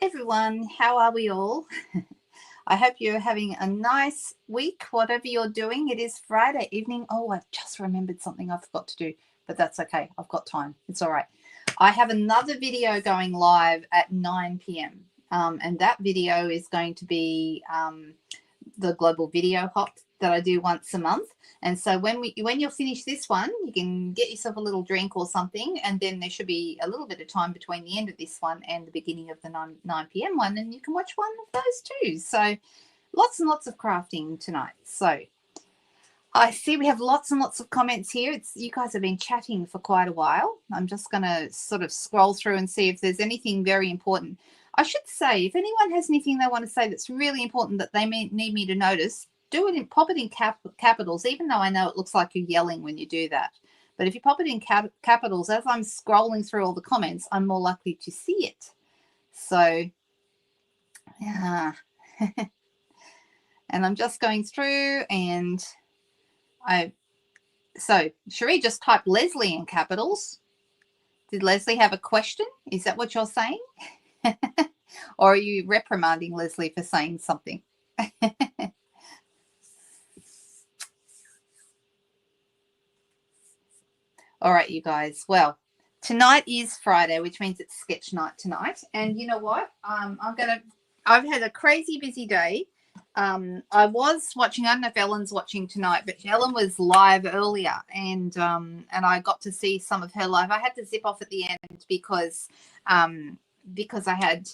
everyone, how are we all? I hope you're having a nice week, whatever you're doing. It is Friday evening. Oh, I just remembered something I forgot to do, but that's okay. I've got time. It's all right. I have another video going live at 9 p.m. And that video is going to be the global video hop that I do once a month. And so when you'll finish this one, you can get yourself a little drink or something, and then there should be a little bit of time between the end of this one and the beginning of the 9 p.m. one, and you can watch one of those too. So lots and lots of crafting tonight. So I see we have lots and lots of comments here. You guys have been chatting for quite a while. I'm just going to sort of scroll through and see if there's anything very important. I should say, if anyone has anything they want to say that's really important that they need me to notice, pop it in capitals, even though I know it looks like you're yelling when you do that. But if you pop it in capitals, as I'm scrolling through all the comments, I'm more likely to see it. So, yeah. And I'm just going through, and so Cherie just typed Leslie in capitals. Did Leslie have a question? Is that what you're saying? Or are you reprimanding Leslie for saying something? All right, you guys. Well, tonight is Friday, which means it's sketch night tonight. And you know what? I've had a crazy busy day. I was watching, I don't know if Ellen's watching tonight, but Ellen was live earlier, and I got to see some of her live. I had to zip off at the end because I had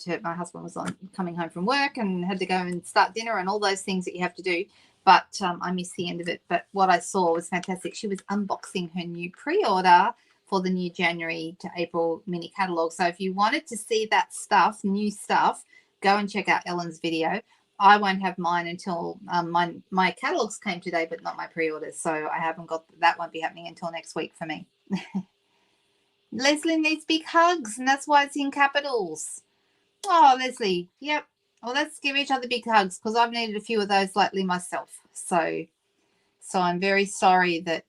to, my husband was coming home from work and had to go and start dinner and all those things that you have to do. But I missed the end of it. But what I saw was fantastic. She was unboxing her new pre-order for the new January to April mini catalog. So if you wanted to see that stuff, new stuff, go and check out Ellen's video. I won't have mine until my catalogs came today, but not my pre-orders. So I haven't got that. Won't be happening until next week for me. Leslie needs big hugs, and that's why it's in capitals. Oh, Leslie, yep. Well, let's give each other big hugs, because I've needed a few of those lately myself. So I'm very sorry that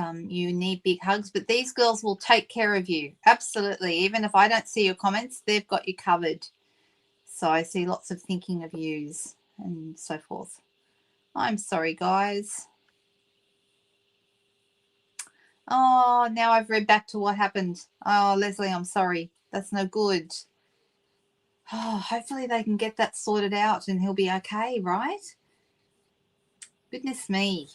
you need big hugs, but these girls will take care of you. Absolutely. Even if I don't see your comments, they've got you covered. So I see lots of thinking of yous and so forth. I'm sorry, guys. Oh, now I've read back to what happened. Oh, Leslie, I'm sorry. That's no good. Oh, hopefully they can get that sorted out and he'll be okay, right? Goodness me.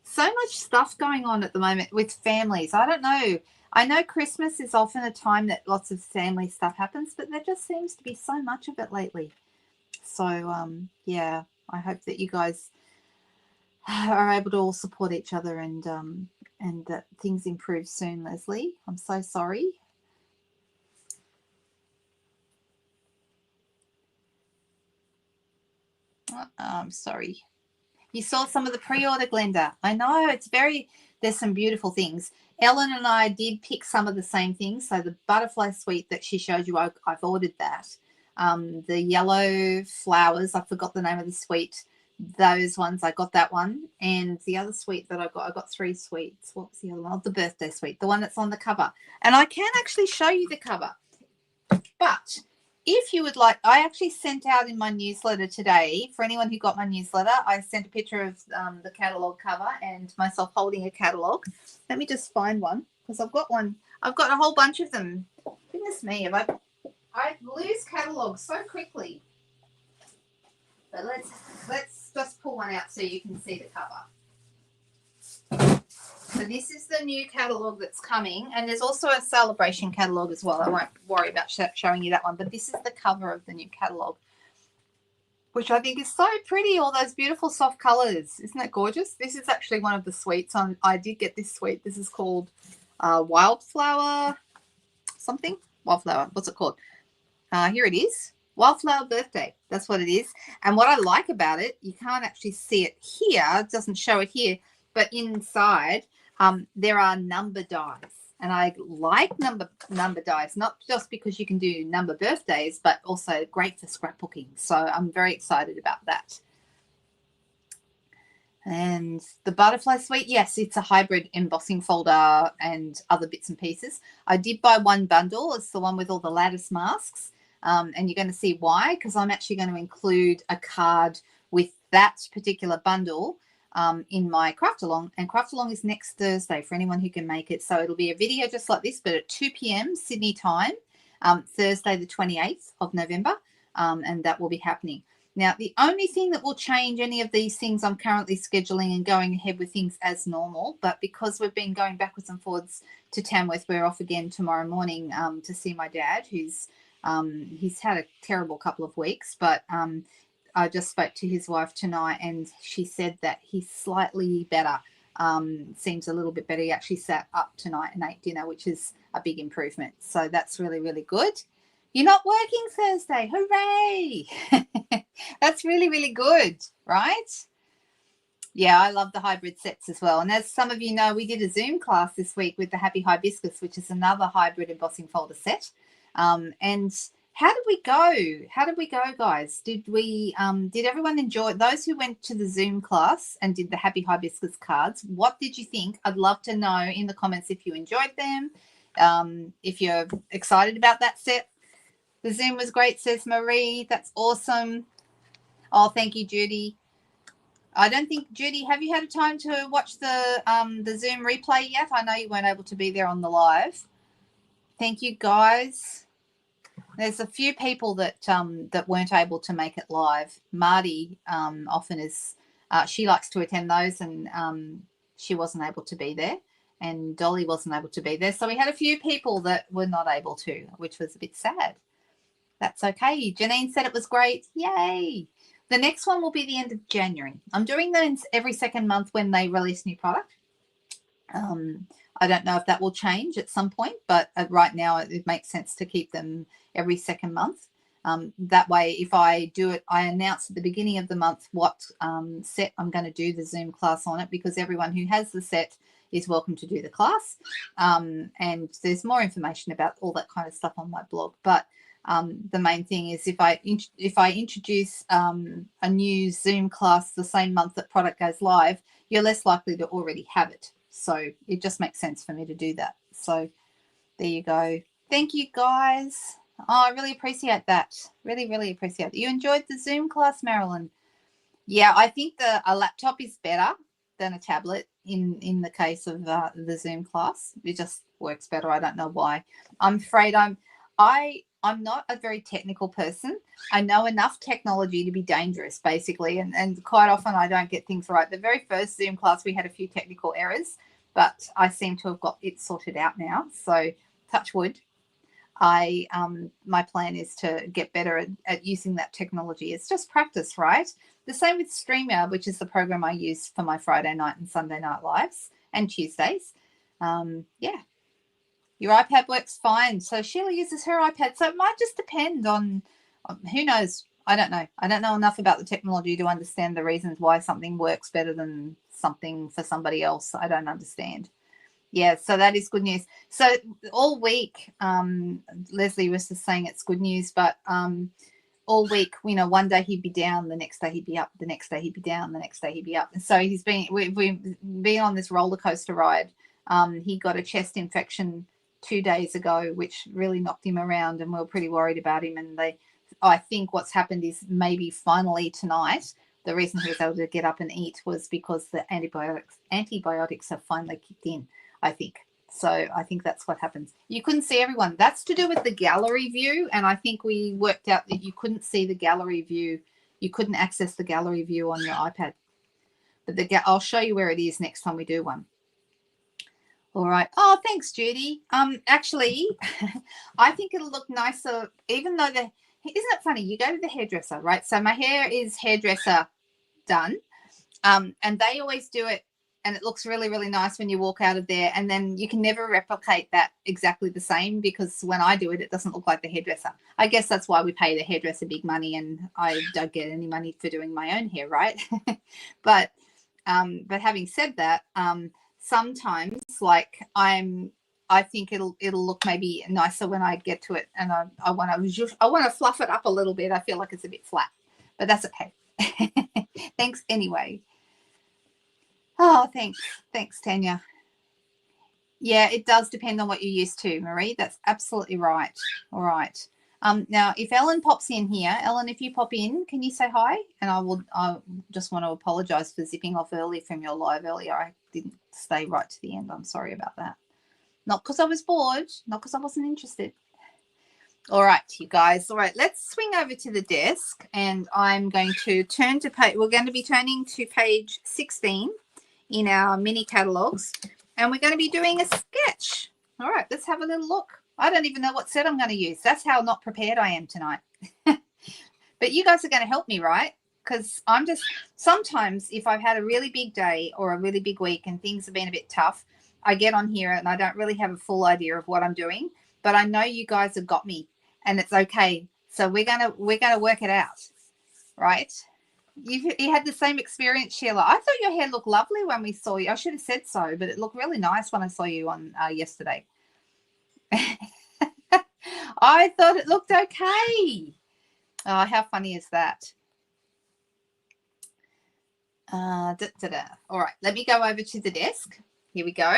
So much stuff going on at the moment with families. I don't know. I know Christmas is often a time that lots of family stuff happens, but there just seems to be so much of it lately. So, yeah, I hope that you guys are able to all support each other and that things improve soon, Leslie. I'm so sorry. I'm sorry. You saw some of the pre-order, Glenda. I know, there's some beautiful things. Ellen and I did pick some of the same things. So the butterfly suite that she showed you, I've ordered that. The yellow flowers, I forgot the name of the suite. Those ones, I got that one. And the other suite that I got 3 suites. What was the other one? The birthday suite, the one that's on the cover. And I can actually show you the cover. But if you would like, I actually sent out in my newsletter today, for anyone who got my newsletter, I sent a picture of the catalogue cover and myself holding a catalogue. Let me just find one, because I've got one. I've got a whole bunch of them. Goodness me, I lose catalogues so quickly. But let's just pull one out so you can see the cover. So this is the new catalogue that's coming, and there's also a celebration catalogue as well. I won't worry about showing you that one, but this is the cover of the new catalogue, which I think is so pretty, all those beautiful soft colours. Isn't that gorgeous? This is actually one of the suites. I did get this suite. This is called Wildflower something. Wildflower, what's it called? Here it is. Wildflower Birthday. That's what it is. And what I like about it, you can't actually see it here. It doesn't show it here, but inside there are number dies, and I like number dies, not just because you can do number birthdays, but also great for scrapbooking. So I'm very excited about that. And the butterfly suite, yes, it's a hybrid embossing folder and other bits and pieces. I did buy one bundle. It's the one with all the lattice masks. And you're going to see why, because I'm actually going to include a card with that particular bundle in my craft along. And craft along is next Thursday for anyone who can make it. So it'll be a video just like this, but at 2 p.m. Sydney time, Thursday the 28th of November, and that will be happening. Now, the only thing that will change any of these things, I'm currently scheduling and going ahead with things as normal, but because we've been going backwards and forwards to Tamworth, we're off again tomorrow morning to see my dad, who's he's had a terrible couple of weeks, but I just spoke to his wife tonight and she said that he's slightly better, seems a little bit better. He actually sat up tonight and ate dinner, which is a big improvement. So that's really, really good. You're not working Thursday. Hooray. That's really, really good, right? Yeah, I love the hybrid sets as well. And as some of you know, we did a Zoom class this week with the Happy Hibiscus, which is another hybrid embossing folder set. And how did we go? How did we go, guys? Did everyone enjoy? Those who went to the Zoom class and did the Happy Hibiscus cards, what did you think? I'd love to know in the comments if you enjoyed them, if you're excited about that set. The Zoom was great, says Marie. That's awesome. Oh, thank you, Judy. I don't think, Judy, have you had a time to watch the Zoom replay yet? I know you weren't able to be there on the live. Thank you, guys. There's a few people that that weren't able to make it live. Marty often is, she likes to attend those, and she wasn't able to be there, and Dolly wasn't able to be there. So we had a few people that were not able to, which was a bit sad. That's okay. Janine said it was great. Yay. The next one will be the end of January. I'm doing those every second month when they release new product. I don't know if that will change at some point, but right now it makes sense to keep them every second month. That way, if I do it, I announce at the beginning of the month what set I'm going to do the Zoom class on it, because everyone who has the set is welcome to do the class. And there's more information about all that kind of stuff on my blog. But the main thing is if I introduce a new Zoom class the same month that product goes live, you're less likely to already have it. So it just makes sense for me to do that. So there you go. Thank you, guys. Oh, I really appreciate that. Really, really appreciate it. You enjoyed the Zoom class, Marilyn? Yeah, I think a laptop is better than a tablet in the case of the Zoom class. It just works better. I don't know why. I'm afraid I'm not a very technical person. I know enough technology to be dangerous, basically, and quite often I don't get things right. The very first Zoom class, we had a few technical errors, but I seem to have got it sorted out now. So touch wood. My plan is to get better at using that technology. It's just practice, right? The same with StreamYard, which is the program I use for my Friday night and Sunday night lives and Tuesdays. Yeah. Your iPad works fine. So Sheila uses her iPad. So it might just depend on who knows. I don't know. I don't know enough about the technology to understand the reasons why something works better than something for somebody else. I don't understand. Yeah, so that is good news. So all week, Leslie was just saying it's good news, but all week, one day he'd be down, the next day he'd be up, the next day he'd be down, the next day he'd be up. And so we've been on this roller coaster ride. He got a chest infection 2 days ago, which really knocked him around, and we were pretty worried about him. And I think what's happened is maybe finally tonight, the reason he was able to get up and eat was because the antibiotics have finally kicked in, I think. So I think that's what happens. You couldn't see everyone. That's to do with the gallery view. And I think we worked out that you couldn't see the gallery view. You couldn't access the gallery view on your iPad. But I'll show you where it is next time we do one. All right. Oh, thanks, Judy. Actually, I think it'll look nicer, even though isn't it funny? You go to the hairdresser, right? So my hair is hairdresser done. And they always do it, and it looks really, really nice when you walk out of there. And then you can never replicate that exactly the same, because when I do it, it doesn't look like the hairdresser. I guess that's why we pay the hairdresser big money, and I don't get any money for doing my own hair, right? But having said that, sometimes, like, I think it'll look maybe nicer when I get to it, and I want to fluff it up a little bit. I feel like it's a bit flat, but that's okay. Thanks anyway. Oh, thanks. Thanks, Tanya. Yeah, it does depend on what you're used to, Marie. That's absolutely right. All right. Now, if Ellen pops in here, Ellen, if you pop in, can you say hi? And I just want to apologize for zipping off early from your live earlier. I didn't stay right to the end. I'm sorry about that. Not because I was bored, not because I wasn't interested. All right, you guys. All right, let's swing over to the desk, and I'm going to turn to page. We're going to be turning to page 16 in our mini catalogs, and we're going to be doing a sketch. All right, let's have a little look. I don't even know what set I'm going to use. That's how not prepared I am tonight. But you guys are going to help me, right? Because I'm just, sometimes if I've had a really big day or a really big week and things have been a bit tough, I get on here and I don't really have a full idea of what I'm doing, but I know you guys have got me and it's okay. So we're going to work it out, right? You had the same experience, Sheila. I thought your hair looked lovely when we saw you. I should have said so, but it looked really nice when I saw you on yesterday. I thought it looked okay. Oh, how funny is that? All right, let me go over to the desk. Here we go.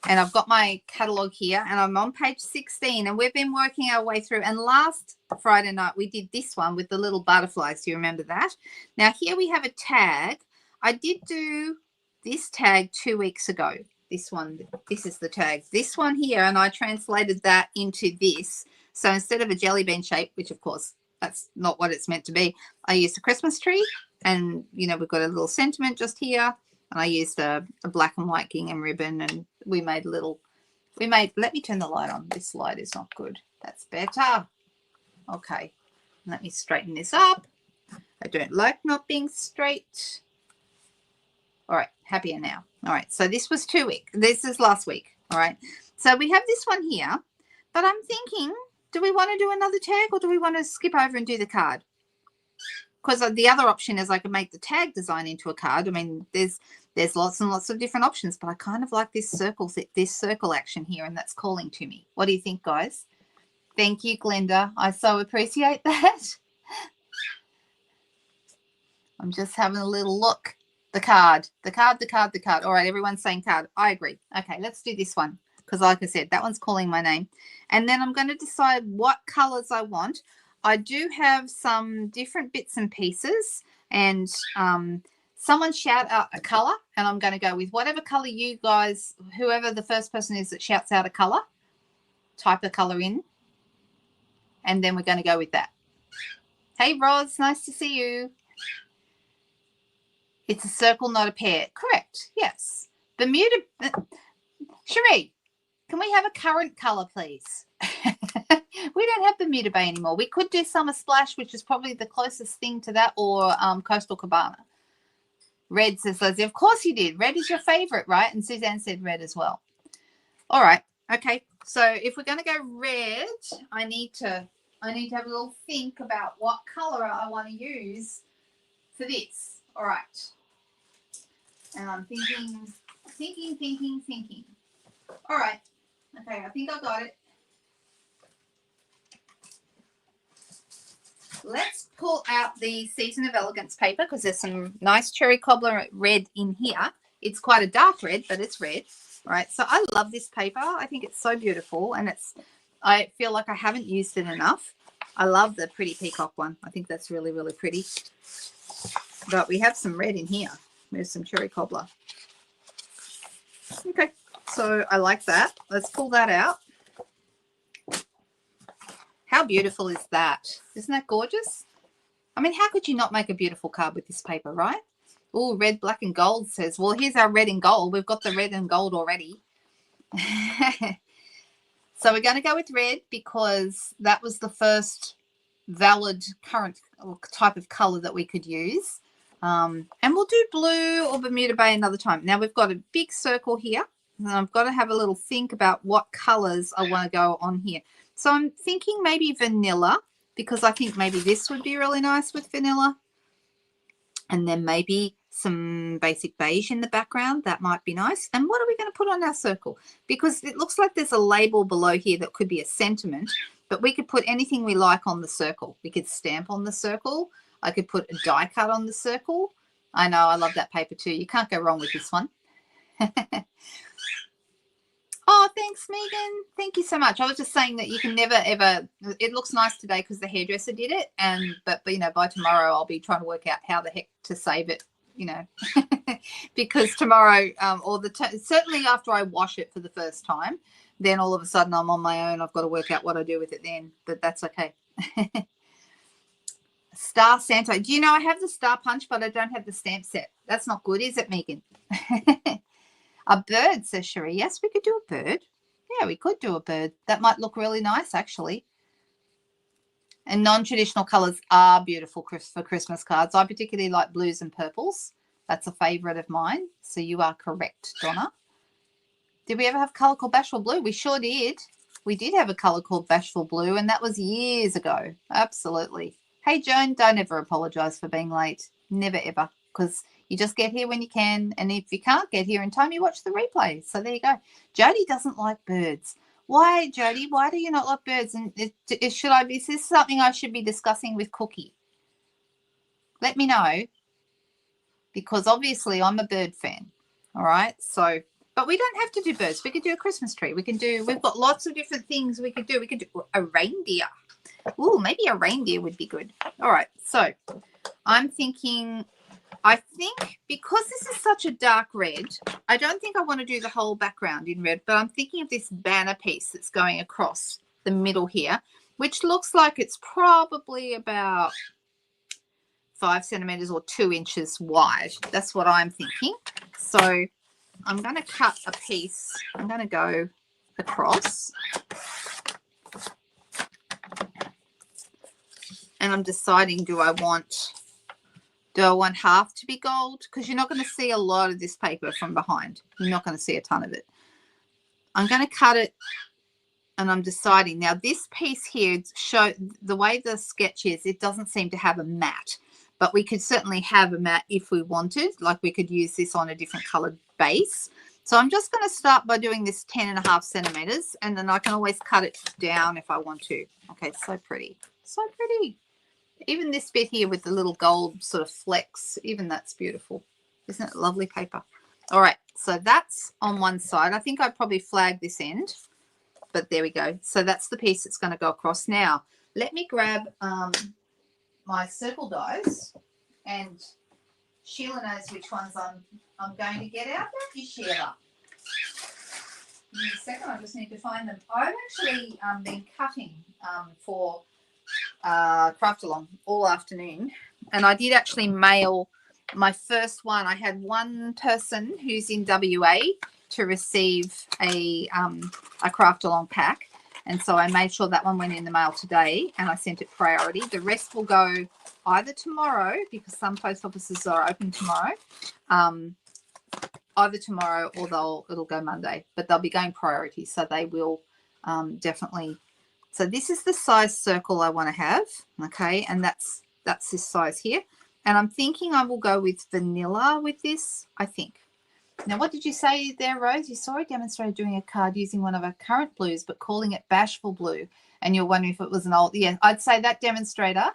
And I've got my catalogue here, and I'm on page 16, and we've been working our way through. And last Friday night, we did this one with the little butterflies. Do you remember that? Now, here we have a tag. I did do this tag 2 weeks ago. This one, this is the tag. This one here, and I translated that into this. So instead of a jelly bean shape, which, of course, that's not what it's meant to be, I used a Christmas tree. And, you know, we've got a little sentiment just here. And I used a black and white gingham ribbon, and we made let me turn the light on. This light is not good. That's better. Okay. Let me straighten this up. I don't like not being straight. All right. Happier now. All right. So this was 2 weeks. This is last week. All right. So we have this one here, but I'm thinking, do we want to do another tag or do we want to skip over and do the card? Because the other option is I can make the tag design into a card. I mean, there's lots and lots of different options, but I kind of like this circle action here, and that's calling to me. What do you think, guys? Thank you, Glenda. I so appreciate that. I'm just having a little look. The card. All right, everyone's saying card. I agree. Okay, let's do this one because, like I said, that one's calling my name. And then I'm going to decide what colors I want. I do have some different bits and pieces, and someone shout out a color, and I'm going to go with whatever color you guys, whoever the first person is that shouts out a color, type a color in, and then we're going to go with that. Hey, Roz, nice to see you. It's a circle, not a pear. Correct. Yes. Bermuda. Cherie, can we have a current color, please? We don't have Bermuda Bay anymore. We could do Summer Splash, which is probably the closest thing to that, or Coastal Cabana. Red says, Leslie, of course you did. Red is your favorite, right? And Suzanne said red as well. All right. Okay. So if we're going to go red, I need to have a little think about what color I want to use for this. All right. And I'm thinking. All right. Okay. I think I got it. Let's pull out the Season of Elegance paper because there's some nice cherry cobbler red in here. It's quite a dark red, but it's red. All right, so I love this paper. I think it's so beautiful, and I feel like I haven't used it enough. I love the pretty peacock one. I think that's really, really pretty. But we have some red in here. There's some cherry cobbler. Okay, so I like that. Let's pull that out. How beautiful is that? Isn't that gorgeous? I mean, how could you not make a beautiful card with this paper, right? Oh, red, black, and gold says, well, here's our red and gold. We've got the red and gold already. So we're going to go with red because that was the first valid current type of color that we could use. And we'll do blue or Bermuda Bay another time. Now we've got a big circle here, and I've got to have a little think about what colors I want to go on here. So I'm thinking maybe vanilla, because I think maybe this would be really nice with vanilla. And then maybe some basic beige in the background. That might be nice. And what are we going to put on our circle? Because it looks like there's a label below here that could be a sentiment, but we could put anything we like on the circle. We could stamp on the circle. I could put a die cut on the circle. I know, I love that paper too. You can't go wrong with this one. Oh, thanks, Megan. Thank you so much. I was just saying that you can never, ever, it looks nice today because the hairdresser did it. But, you know, by tomorrow I'll be trying to work out how the heck to save it, you know, because tomorrow certainly after I wash it for the first time, then all of a sudden I'm on my own. I've got to work out what I do with it then, but that's okay. Star Santa. Do you know I have the star punch, but I don't have the stamp set? That's not good, is it, Megan? A bird, says Cherie. Yes, we could do a bird. Yeah, we could do a bird. That might look really nice, actually. And non-traditional colours are beautiful for Christmas cards. I particularly like blues and purples. That's a favourite of mine. So you are correct, Donna. Did we ever have colour called Bashful Blue? We sure did. We did have a colour called Bashful Blue, and that was years ago. Absolutely. Hey, Joan, don't ever apologise for being late. Never, ever. Because you just get here when you can, and if you can't get here in time, you watch the replay. So there you go. Jody doesn't like birds. Why, Jody? Why do you not like birds? And is this something I should be discussing with Cookie? Let me know, because obviously I'm a bird fan. All right. So, but we don't have to do birds. We could do a Christmas tree. We've got lots of different things we could do. We could do a reindeer. Ooh, maybe a reindeer would be good. All right. So I'm thinking, I think because this is such a dark red, I don't think I want to do the whole background in red, but I'm thinking of this banner piece that's going across the middle here, which looks like it's probably about 5 centimeters or 2 inches wide. That's what I'm thinking. So I'm going to cut a piece. I'm going to go across. And I'm deciding, do I want half to be gold? Because you're not going to see a lot of this paper from behind. You're not going to see a ton of it. I'm going to cut it, and I'm deciding. Now, this piece here, the way the sketch is, it doesn't seem to have a mat. But we could certainly have a mat if we wanted. Like we could use this on a different coloured base. So I'm just going to start by doing this 10.5 centimeters, and then I can always cut it down if I want to. Okay, so pretty. So pretty. Even this bit here with the little gold sort of flecks, even that's beautiful. Isn't it lovely paper? All right, so that's on one side. I think I'd probably flag this end, but there we go. So that's the piece that's going to go across. Now, let me grab my circle dies, and Sheila knows which ones I'm going to get out. Thank you, Sheila. Give me a second, I just need to find them. I've actually been cutting for Craft Along all afternoon, and I did actually mail my first one. I had one person who's in WA to receive a Craft Along pack, and so I made sure that one went in the mail today, and I sent it priority. The rest will go either tomorrow, because some post offices are open tomorrow, either tomorrow or it'll go Monday, but they'll be going priority, so they will definitely. So this is the size circle I want to have, okay, and that's this size here. And I'm thinking I will go with vanilla with this, I think. Now, what did you say there, Rose? You saw a demonstrator doing a card using one of our current blues, but calling it Bashful Blue, and you're wondering if it was an old. Yeah, I'd say that demonstrator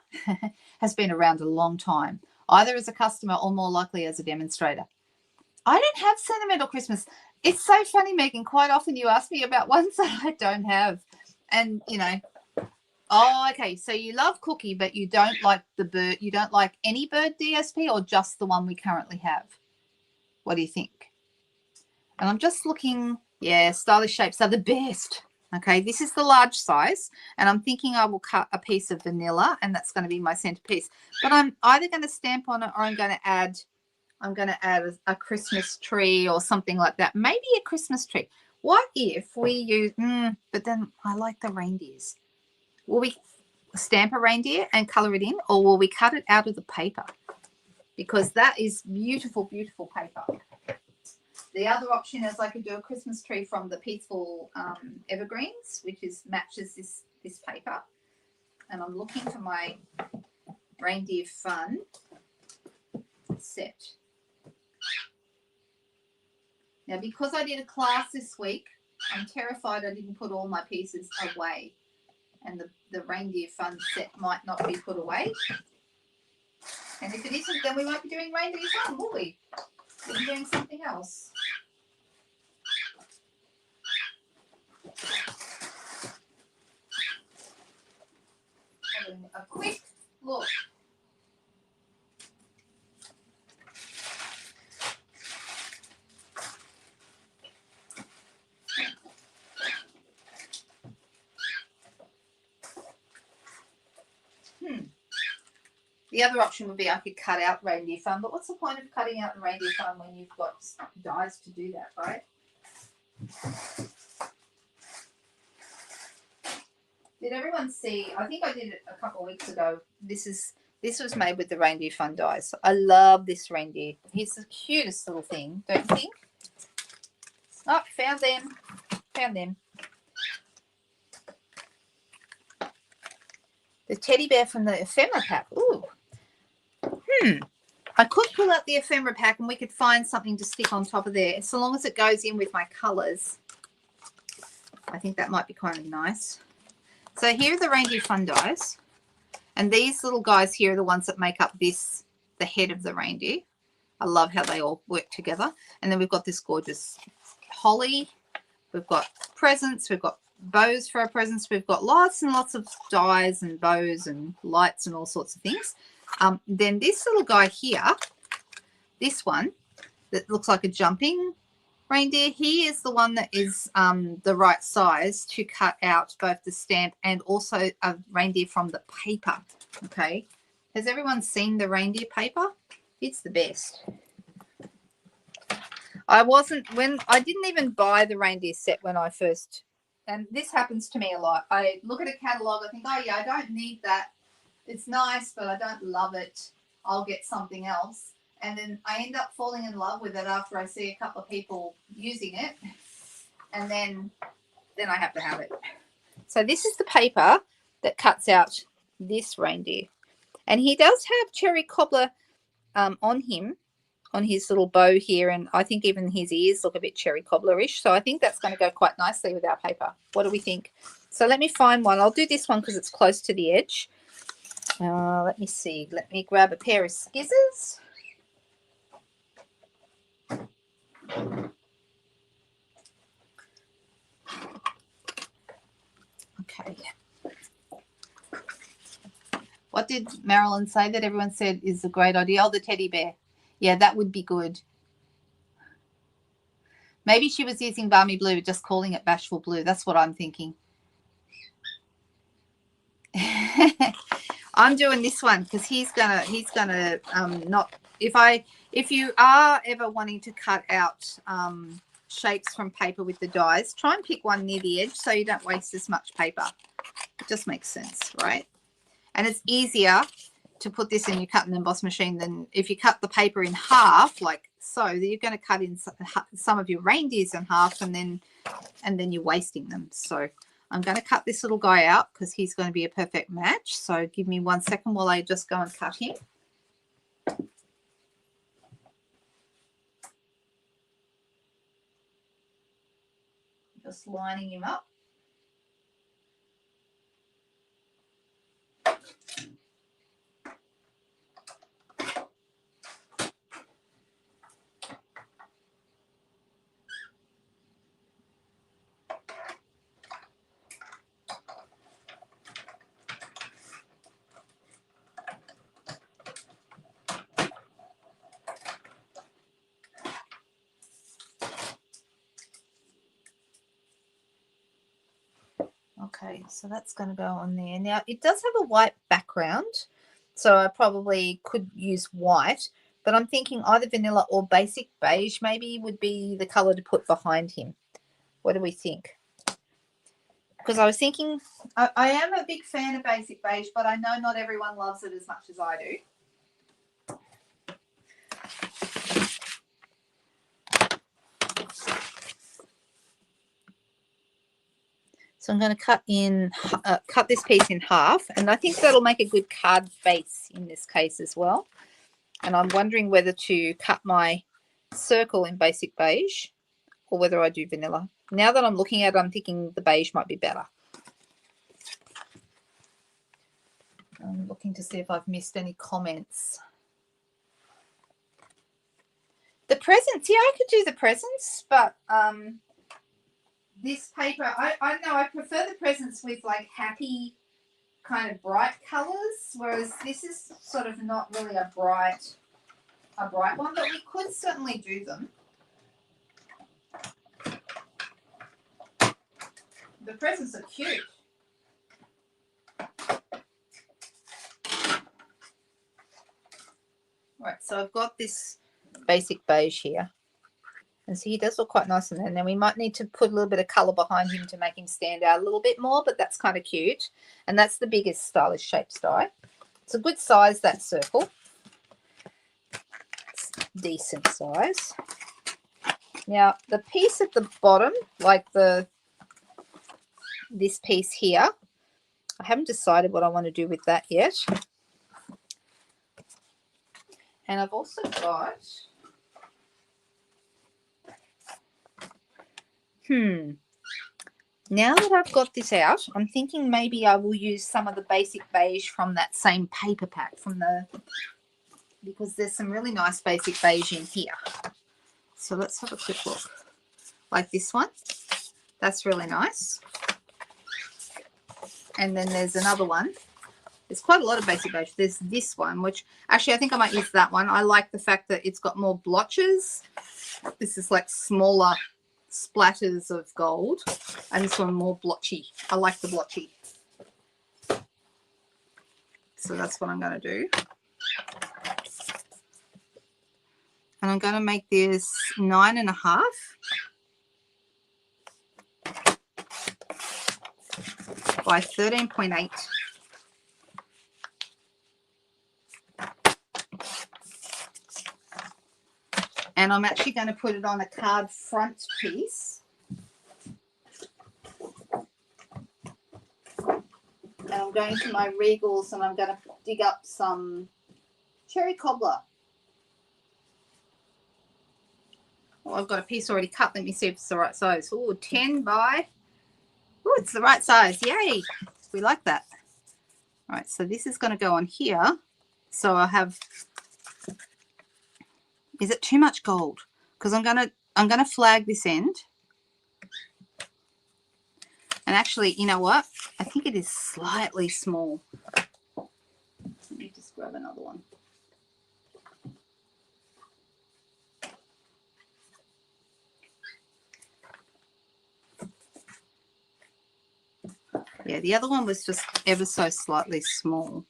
has been around a long time, either as a customer or more likely as a demonstrator. I don't have Sentimental Christmas. It's so funny, Megan. Quite often you ask me about ones that I don't have. And, you know, oh, okay, so you love Cookie, but you don't like the bird. You don't like any bird DSP, or just the one we currently have? What do you think? And I'm just looking. Yeah, stylish shapes are the best. Okay, this is the large size, and I'm thinking I will cut a piece of vanilla, and that's going to be my centerpiece. But I'm either going to stamp on it, or I'm going to add a Christmas tree or something like that. Maybe a Christmas tree. What if we use, but then I like the reindeers. Will we stamp a reindeer and color it in, or will we cut it out of the paper? Because that is beautiful, beautiful paper. The other option is I could do a Christmas tree from the Peaceful Evergreens, which matches this paper. And I'm looking for my Reindeer Fun set. Now, because I did a class this week, I'm terrified I didn't put all my pieces away, and the Reindeer Fun set might not be put away. And if it isn't, then we won't be doing reindeer fun, will we? We'll be doing something else. Having a quick look. The other option would be I could cut out reindeer fun, but what's the point of cutting out the reindeer fun when you've got dies to do that, right? Did everyone see? I think I did it a couple of weeks ago. This was made with the reindeer fun dies. I love this reindeer. He's the cutest little thing, don't you think? Oh, found them. Found them. The teddy bear from the ephemera pack. Ooh. I could pull out the ephemera pack and we could find something to stick on top of there. So long as it goes in with my colours. I think that might be kind of nice. So here are the reindeer fun dies. And these little guys here are the ones that make up this, the head of the reindeer. I love how they all work together. And then we've got this gorgeous holly. We've got presents. We've got bows for our presents. We've got lots and lots of dies and bows and lights and all sorts of things. Then this little guy here, this one that looks like a jumping reindeer, he is the one that is the right size to cut out both the stamp and also a reindeer from the paper. Okay, has everyone seen the reindeer paper? It's the best. I didn't even buy the reindeer set when I first, and this happens to me a lot. I look at a catalogue, I think, oh yeah, I don't need that. It's nice, but I don't love it. I'll get something else. And then I end up falling in love with it after I see a couple of people using it. And then I have to have it. So this is the paper that cuts out this reindeer. And he does have cherry cobbler on him, on his little bow here. And I think even his ears look a bit cherry cobbler-ish. So I think that's going to go quite nicely with our paper. What do we think? So let me find one. I'll do this one because it's close to the edge. Let me see. Let me grab a pair of scissors. Okay. What did Marilyn say that everyone said is a great idea? Oh, the teddy bear. Yeah, that would be good. Maybe she was using Balmy Blue, just calling it Bashful Blue. That's what I'm thinking. I'm doing this one because he's gonna not, if you are ever wanting to cut out shapes from paper with the dies, try and pick one near the edge so you don't waste as much paper. It just makes sense, right? And it's easier to put this in your cut and emboss machine than if you cut the paper in half, like so. You're going to cut in some of your reindeers in half, and then you're wasting them. So I'm going to cut this little guy out because he's going to be a perfect match. So give me 1 second while I just go and cut him. Just lining him up. Okay, so that's going to go on there. Now, it does have a white background, so I probably could use white, but I'm thinking either vanilla or basic beige maybe would be the color to put behind him. What do we think? Because I was thinking, I am a big fan of basic beige, but I know not everyone loves it as much as I do. So I'm going to cut this piece in half, and I think that'll make a good card base in this case as well. And I'm wondering whether to cut my circle in basic beige or whether I do vanilla. Now that I'm looking at it, I'm thinking the beige might be better. I'm looking to see if I've missed any comments. The presents, yeah, I could do the presents, but this paper, I know I prefer the presents with like happy kind of bright colors, whereas this is sort of not really a bright one, but we could certainly do them. The presents are cute. Right, so I've got this basic beige here. And so he does look quite nice in there. And then we might need to put a little bit of colour behind him to make him stand out a little bit more, but that's kind of cute. And that's the biggest stylish shapes die. It's a good size, that circle. It's decent size. Now, the piece at the bottom, like this piece here, I haven't decided what I want to do with that yet. And I've also got... Now that I've got this out, I'm thinking maybe I will use some of the basic beige from that same paper pack because there's some really nice basic beige in here. So let's have a quick look. Like this one. That's really nice. And then there's another one. There's quite a lot of basic beige. There's this one, which actually I think I might use that one. I like the fact that it's got more blotches. This is like smaller splatters of gold, and this one more blotchy. I like the blotchy. So that's what I'm going to do. And I'm going to make this 9.5 by 13.8. And I'm actually going to put it on a card front piece. And I'm going to my Regals and I'm going to dig up some cherry cobbler. Oh, I've got a piece already cut. Let me see if it's the right size. Oh, 10 by... Oh, it's the right size. Yay. We like that. All right, so this is going to go on here. So I have... Is it too much gold? Because I'm gonna flag this end. And actually, you know what? I think it is slightly small. Let me just grab another one. Yeah, the other one was just ever so slightly small.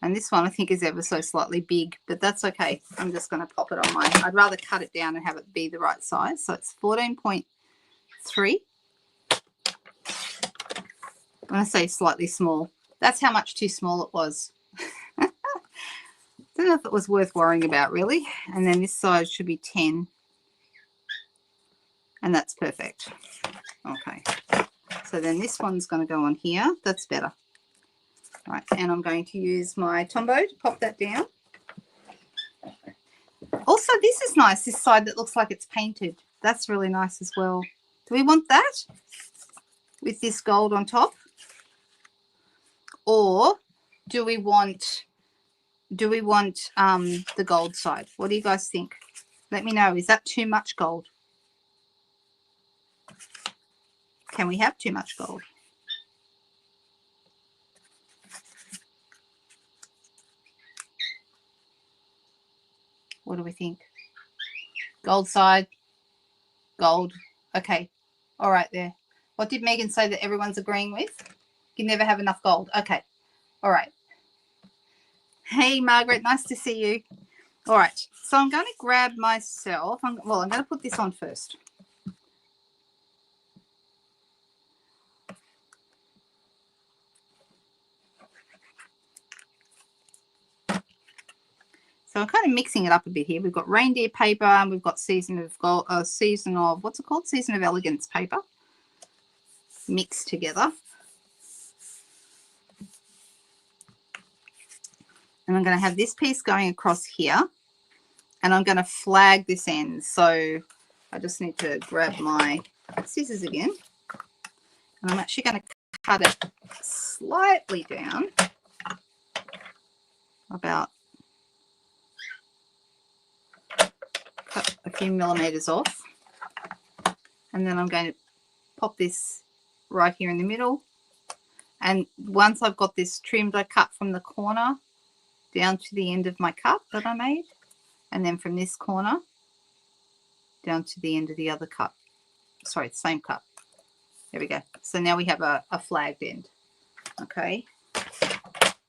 And this one I think is ever so slightly big, but that's okay. I'm just going to pop it on my... I'd rather cut it down and have it be the right size. So it's 14.3. When I say slightly small, that's how much too small it was. Don't know if it was worth worrying about, really. And then this side should be 10. And that's perfect. Okay. So then this one's going to go on here. That's better. Right, and I'm going to use my Tombow to pop that down. Also, this is nice, this side that looks like it's painted. That's really nice as well. Do we want that with this gold on top? Or do we want the gold side? What do you guys think? Let me know. Is that too much gold? Can we have too much gold? What do we think? Gold side, gold. Okay. All right there. What did Megan say that everyone's agreeing with? You never have enough gold. Okay. All right. Hey, Margaret. Nice to see you. All right. So I'm going to grab myself. I'm going to put this on first. So I'm kind of mixing it up a bit here. We've got reindeer paper and we've got season of what's it called? Season of Elegance paper mixed together. And I'm going to have this piece going across here and I'm going to flag this end. So I just need to grab my scissors again. And I'm actually going to cut it slightly down about cut a few millimeters off. And then I'm going to pop this right here in the middle. And once I've got this trimmed, I cut from the corner down to the end of my cut that I made. And then from this corner down to the end of the other cut. Sorry, it's the same cut. There we go. So now we have a flagged end. Okay.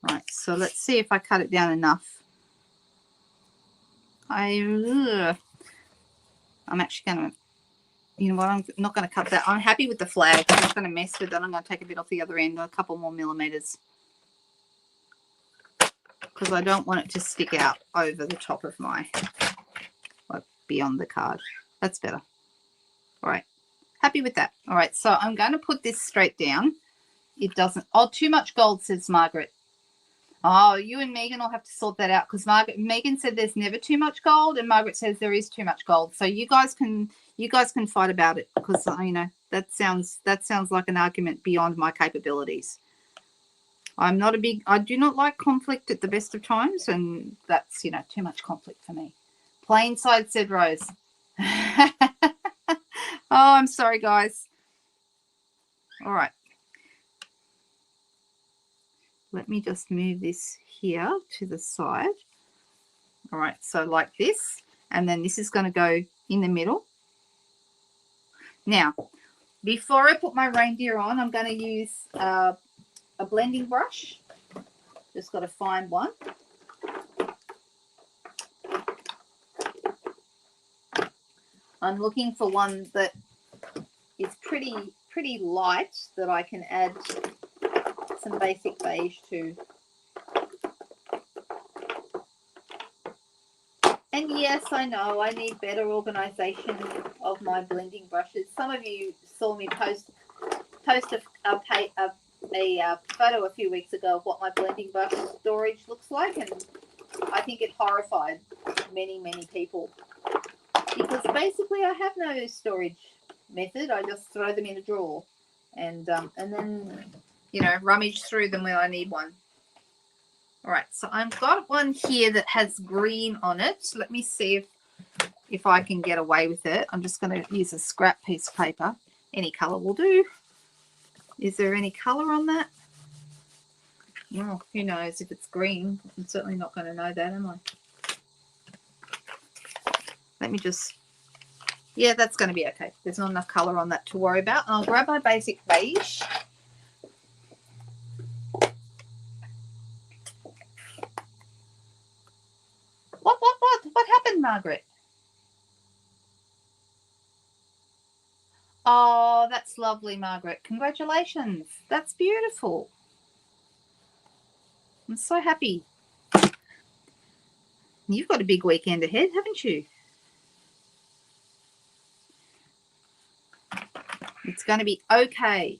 Right, so let's see if I cut it down enough. I'm actually going to, you know what, I'm not going to cut that. I'm happy with the flag. I'm just going to mess with it. I'm going to take a bit off the other end, a couple more millimeters, because I don't want it to stick out over the top of my, like beyond the card. That's better. All right, happy with that. All right, so I'm going to put this straight down. It doesn't, oh, too much gold, says Margaret. Oh, you and Megan will have to sort that out, because Megan said there's never too much gold, and Margaret says there is too much gold. So you guys can fight about it, because you know that sounds like an argument beyond my capabilities. I do not like conflict at the best of times, and that's, you know, too much conflict for me. Plain side, said Rose. Oh, I'm sorry, guys. All right. Let me just move this here to the side. All right, so like this, and then this is going to go in the middle. Now, before I put my reindeer on, I'm going to use a blending brush. Just got to find one. I'm looking for one that is pretty light, that I can add some basic beige to. And yes, I know I need better organization of my blending brushes. Some of you saw me post a photo a few weeks ago of what my blending brush storage looks like, and I think it horrified many people, because basically I have no storage method. I just throw them in a drawer and then, you know, rummage through them when I need one. All right, so I've got one here that has green on it. Let me see if I can get away with it. I'm just going to use a scrap piece of paper. Any color will do. Is there any color on that? Well, who knows if it's green. I'm certainly not going to know that, am I? Let me just, yeah, that's going to be okay. There's not enough color on that to worry about. I'll grab my basic beige. What happened, Margaret? Oh, that's lovely, Margaret. Congratulations. That's beautiful. I'm so happy. You've got a big weekend ahead, haven't you? It's going to be okay.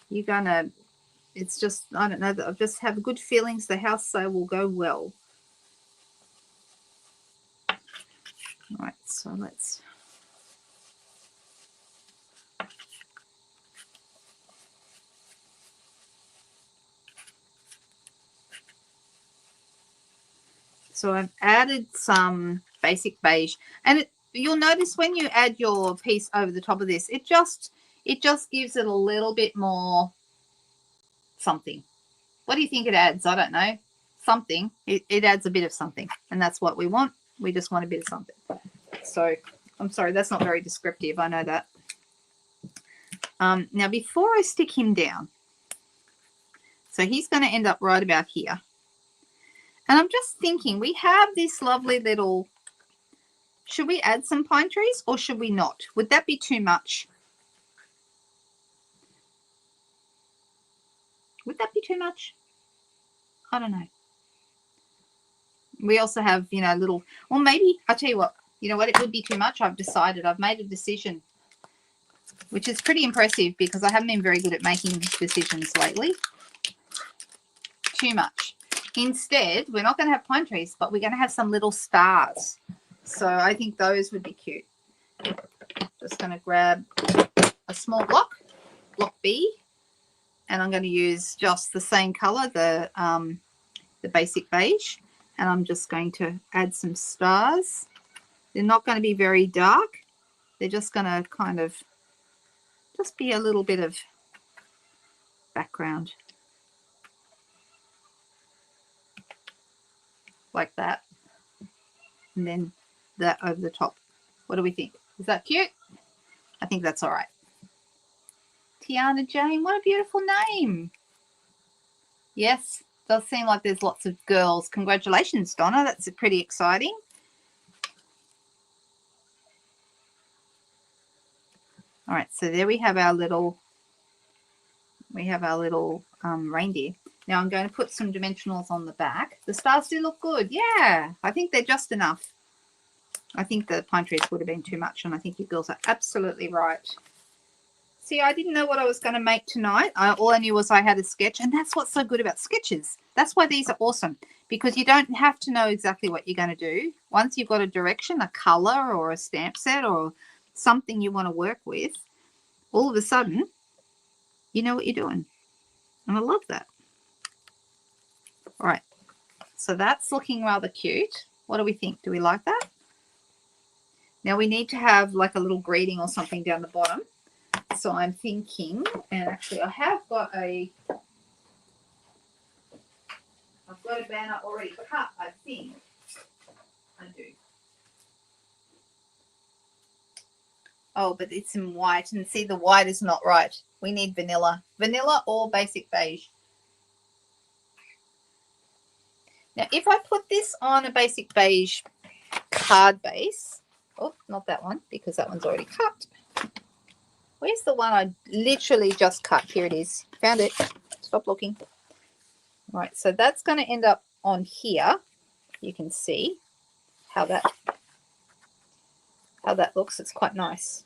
You're going to, it's just, I don't know, I just have good feelings the house sale will go well. All right, so let's. So I've added some basic beige, and you'll notice when you add your piece over the top of this, it just gives it a little bit more something. What do you think it adds? I don't know. Something. It adds a bit of something, and that's what we want. We just want a bit of something. So I'm sorry, that's not very descriptive. I know that. Now, before I stick him down, so he's going to end up right about here. And I'm just thinking, we have this lovely little, should we add some pine trees or should we not? Would that be too much? Would that be too much? I don't know. We also have, you know, little, well, maybe, I'll tell you what, you know what, it would be too much. I've decided, I've made a decision, which is pretty impressive because I haven't been very good at making decisions lately. Too much. Instead, we're not going to have pine trees, but we're going to have some little stars. So I think those would be cute. Just going to grab a small block B, and I'm going to use just the same color, the basic beige, and I'm just going to add some stars. They're not going to be very dark. They're just going to kind of just be a little bit of background. Like that. And then that over the top. What do we think? Is that cute? I think that's all right. Tiana Jane, what a beautiful name. Yes, does seem like there's lots of girls. Congratulations, Donna. That's pretty exciting. All right, so there we have our little reindeer. Now I'm going to put some dimensionals on the back. The stars do look good. Yeah, I think they're just enough. I think the pine trees would have been too much, and I think you girls are absolutely right. See, I didn't know what I was going to make tonight. All I knew was I had a sketch, and that's what's so good about sketches. That's why these are awesome, because you don't have to know exactly what you're going to do. Once you've got a direction, a color or a stamp set or something you want to work with, all of a sudden, you know what you're doing. And I love that. All right, so that's looking rather cute. What do we think? Do we like that? Now we need to have like a little greeting or something down the bottom. So I'm thinking, and actually I have got a banner already cut, I think. I do. Oh, but it's in white, and see, the white is not right. We need vanilla. Vanilla or basic beige. Now, if I put this on a basic beige card base, oh, not that one, because that one's already cut. Where's the one I literally just cut? Here it is. Found it. Stop looking. All right, so that's going to end up on here. You can see how that looks. It's quite nice.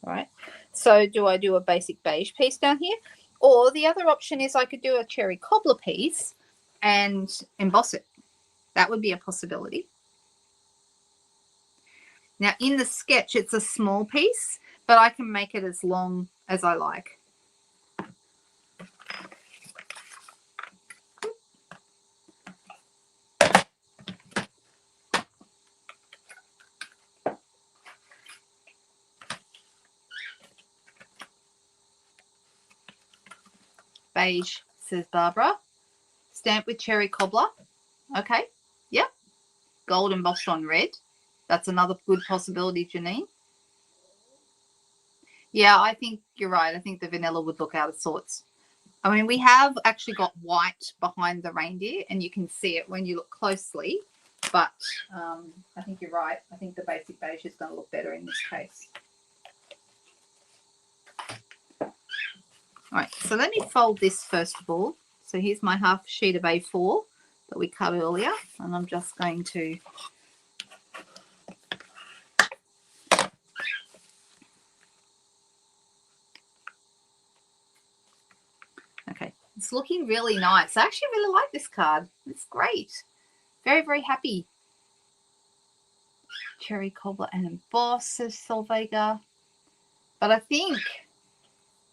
All right, so do I do a basic beige piece down here? Or the other option is I could do a cherry cobbler piece and emboss it. That would be a possibility. Now, in the sketch, it's a small piece, but I can make it as long as I like. Beige, says Barbara. Stamp with cherry cobbler. Okay. Yep. Gold embossed on red. That's another good possibility, Janine. Yeah, I think you're right. I think the vanilla would look out of sorts. I mean, we have actually got white behind the reindeer, and you can see it when you look closely. But I think you're right. I think the basic beige is going to look better in this case. All right, so let me fold this first of all. So here's my half sheet of A4 that we cut earlier, and I'm just going to okay, it's looking really nice. I actually really like this card. It's great. Very, very happy. Cherry cobbler and emboss, says Solvega. But I think,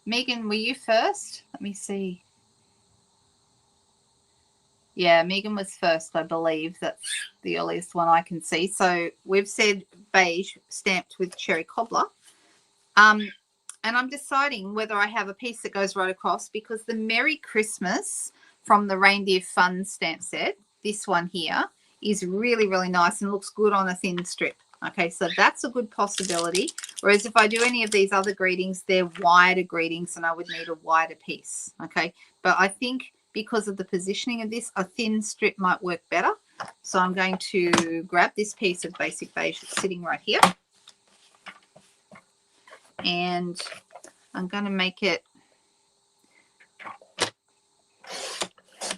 Megan, were you first? Let me see. Yeah, Megan was first, I believe. That's the earliest one I can see. So we've said beige stamped with cherry cobbler. And I'm deciding whether I have a piece that goes right across, because the Merry Christmas from the Reindeer Fun stamp set, this one here, is really, really nice and looks good on a thin strip. Okay, so that's a good possibility. Whereas if I do any of these other greetings, they're wider greetings and I would need a wider piece. Okay, but I think because of the positioning of this, a thin strip might work better. So I'm going to grab this piece of basic beige that's sitting right here. And I'm going to make it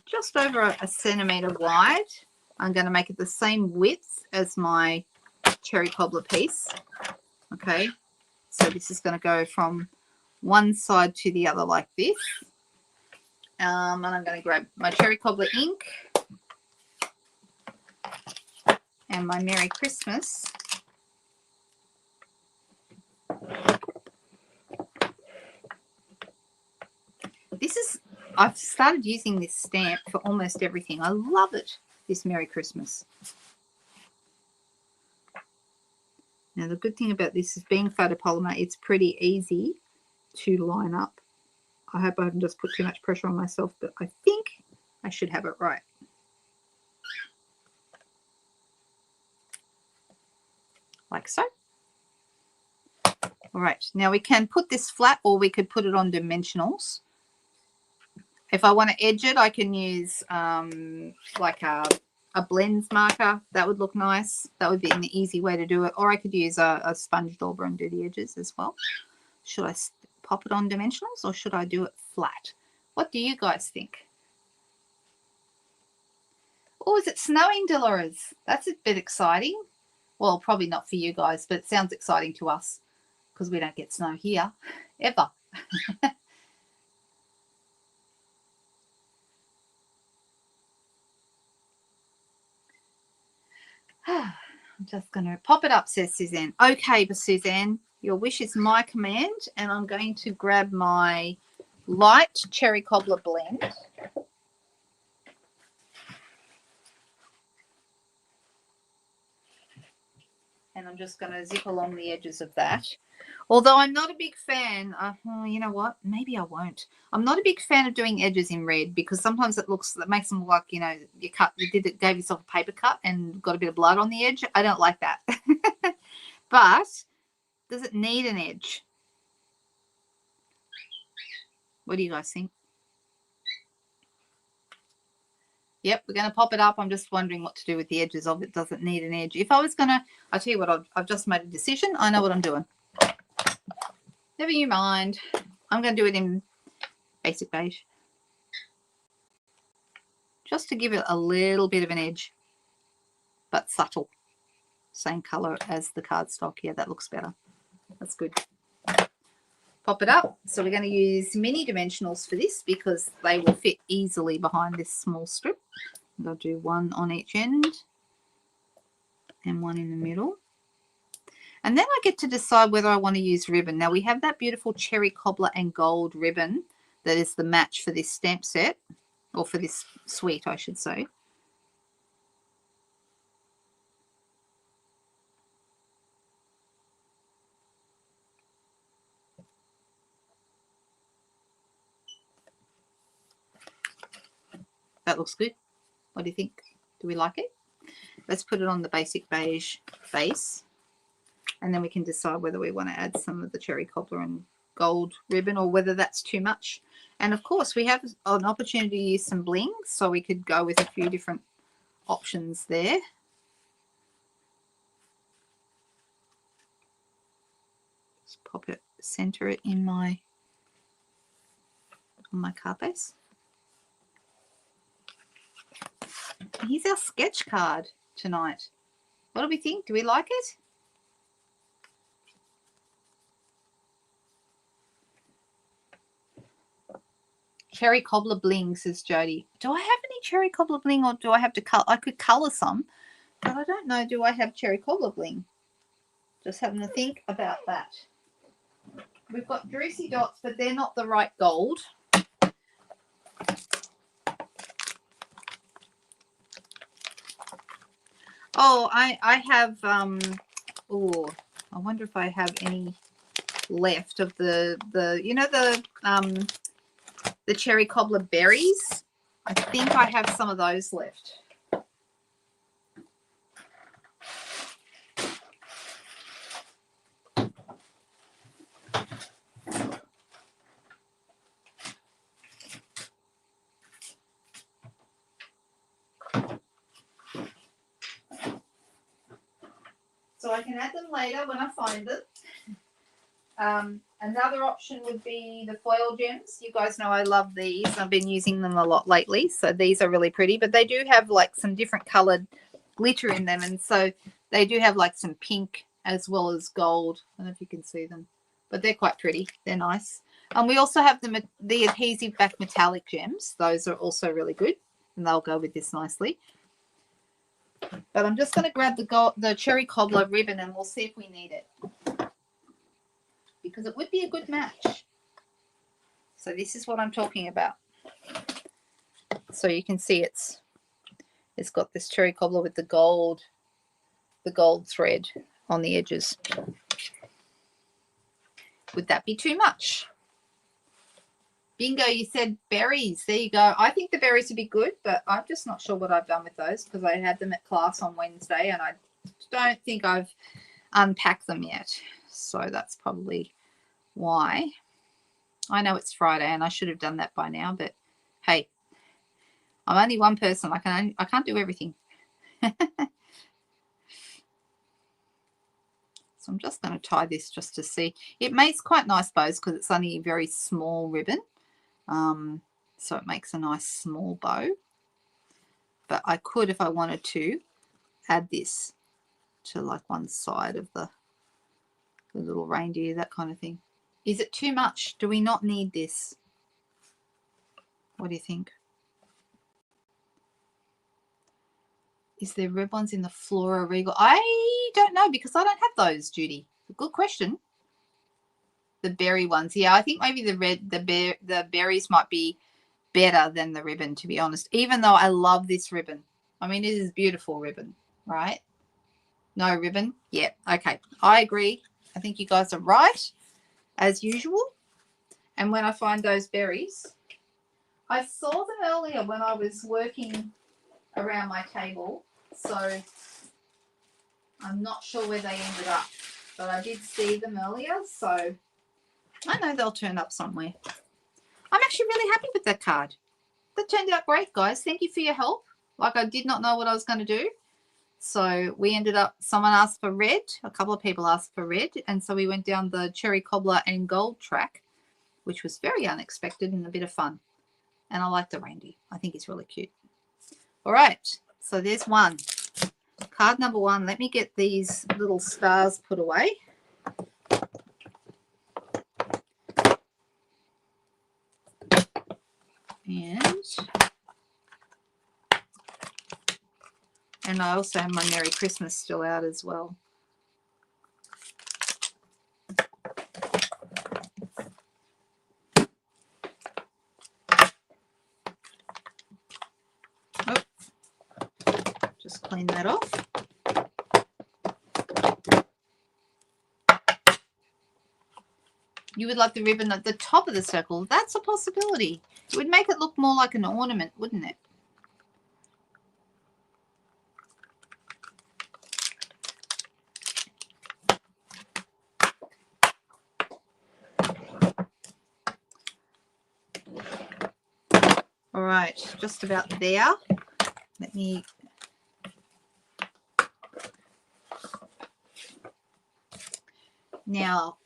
just over a centimetre wide. I'm going to make it the same width as my cherry cobbler piece. Okay, so this is going to go from one side to the other like this. And I'm going to grab my cherry cobbler ink and my Merry Christmas. I've started using this stamp for almost everything. I love it, this Merry Christmas. Now, the good thing about this is being photopolymer, it's pretty easy to line up. I hope I haven't just put too much pressure on myself, but I think I should have it right. Like so. All right, now we can put this flat or we could put it on dimensionals. If I want to edge it, I can use like a blends marker. That would look nice. That would be an easy way to do it. Or I could use a sponge dauber and do the edges as well. Should I pop it on dimensionals or should I do it flat? What do you guys think? Oh, is it snowing, Dolores? That's a bit exciting. Well, probably not for you guys, but it sounds exciting to us because we don't get snow here ever. I'm just going to pop it up, says Suzanne. Okay, but Suzanne, your wish is my command, and I'm going to grab my light cherry cobbler blend. And I'm just going to zip along the edges of that. Although I'm not a big fan, you know what? Maybe I won't. I'm not a big fan of doing edges in red because sometimes it makes them look like, you know, gave yourself a paper cut and got a bit of blood on the edge. I don't like that. But does it need an edge? What do you guys think? Yep, we're going to pop it up. I'm just wondering what to do with the edges of it. Does it need an edge? If I was going to, I'll tell you what, I've just made a decision. I know what I'm doing. Never you mind. I'm going to do it in basic beige. Just to give it a little bit of an edge, but subtle. Same color as the cardstock. Yeah, that looks better. That's good. Pop it up. So we're going to use mini dimensionals for this because they will fit easily behind this small strip. I'll do one on each end and one in the middle. And then I get to decide whether I want to use ribbon. Now we have that beautiful cherry cobbler and gold ribbon that is the match for this stamp set, or for this suite, I should say. That looks good. What do you think? Do we like it? Let's put it on the basic beige base. And then we can decide whether we want to add some of the cherry cobbler and gold ribbon or whether that's too much. And of course, we have an opportunity to use some bling, so we could go with a few different options there. Just pop it, center it in on my card base. Here's our sketch card tonight. What do we think? Do we like it? Cherry cobbler bling, says Jody. Do I have any cherry cobbler bling, or do I have to color? I could color some, but I don't know. Do I have cherry cobbler bling? Just having to think about that. We've got Drucy dots, but they're not the right gold. Oh, I have, oh, I wonder if I have any left of the you know, the cherry cobbler berries. I think I have some of those left. So I can add them later when I find them. Another option would be the foil gems. You guys know I love these. I've been using them a lot lately. So these are really pretty, but they do have like some different colored glitter in them. And so they do have like some pink as well as gold. I don't know if you can see them, but they're quite pretty. They're nice. We also have the adhesive back metallic gems. Those are also really good, and they'll go with this nicely. But I'm just going to grab the cherry cobbler ribbon and we'll see if we need it, because it would be a good match. So this is what I'm talking about. So you can see it's got this cherry cobbler with the gold thread on the edges. Would that be too much? Bingo, you said berries. There you go. I think the berries would be good, but I'm just not sure what I've done with those because I had them at class on Wednesday and I don't think I've unpacked them yet. So that's probably why. I know it's Friday and I should have done that by now, but hey, I'm only one person. I can't do everything. So I'm just going to tie this just to see. It makes quite nice bows because it's only a very small ribbon. So it makes a nice small bow. But I could, if I wanted to, add this to like one side of the little reindeer, that kind of thing. Is it too much? Do we not need this? What do you think? Is there red ones in the Flora Regal? I don't know because I don't have those, Judy. Good question. The berry ones. Yeah, I think maybe the berries might be better than the ribbon, to be honest, even though I love this ribbon. I mean, it is beautiful ribbon, right? No ribbon? Yeah, okay. I agree. I think you guys are right, as usual. And when I find those berries, I saw them earlier when I was working around my table, so I'm not sure where they ended up, but I did see them earlier, so I know they'll turn up somewhere. I'm actually really happy with that card. That turned out great, guys. Thank you for your help. Like, I did not know what I was going to do. So we ended up, someone asked for red. A couple of people asked for red. And so we went down the cherry cobbler and gold track, which was very unexpected and a bit of fun. And I like the reindeer. I think it's really cute. All right. So there's one. Card number one. Let me get these little stars put away. And I also have my Merry Christmas still out as well. Oh, just clean that off. You would like the ribbon at the top of the circle. That's a possibility. It would make it look more like an ornament, wouldn't it? All right, just about there. Let me... Now,